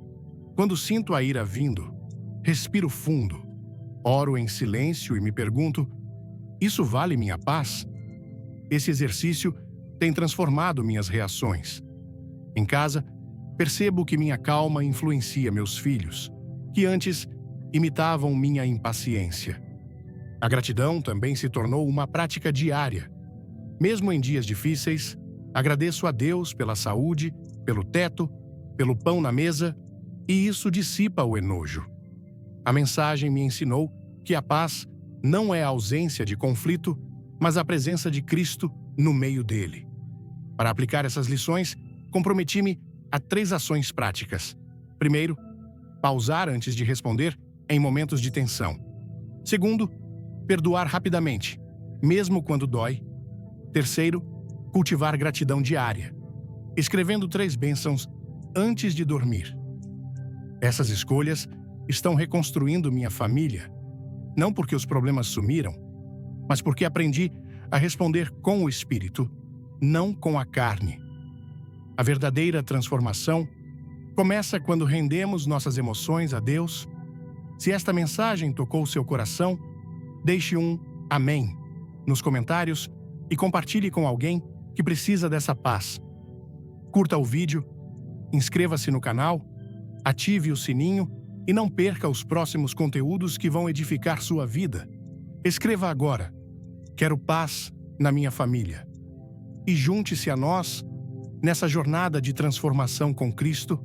Quando sinto a ira vindo, respiro fundo, oro em silêncio e me pergunto: isso vale minha paz? Esse exercício tem transformado minhas reações. Em casa, percebo que minha calma influencia meus filhos, que antes imitavam minha impaciência. A gratidão também se tornou uma prática diária. Mesmo em dias difíceis, agradeço a Deus pela saúde, pelo teto, pelo pão na mesa, e isso dissipa o enojo. A mensagem me ensinou que a paz não é a ausência de conflito, mas a presença de Cristo no meio dele. Para aplicar essas lições, comprometi-me a 3 ações práticas. Primeiro, pausar antes de responder em momentos de tensão. Segundo, perdoar rapidamente, mesmo quando dói. Terceiro, cultivar gratidão diária, escrevendo 3 bênçãos antes de dormir. Essas escolhas estão reconstruindo minha família, não porque os problemas sumiram, mas porque aprendi a responder com o espírito, não com a carne. A verdadeira transformação começa quando rendemos nossas emoções a Deus. Se esta mensagem tocou seu coração, deixe um amém nos comentários e compartilhe com alguém que precisa dessa paz. Curta o vídeo, inscreva-se no canal, ative o sininho e não perca os próximos conteúdos que vão edificar sua vida. Escreva agora: quero paz na minha família. E junte-se a nós nessa jornada de transformação com Cristo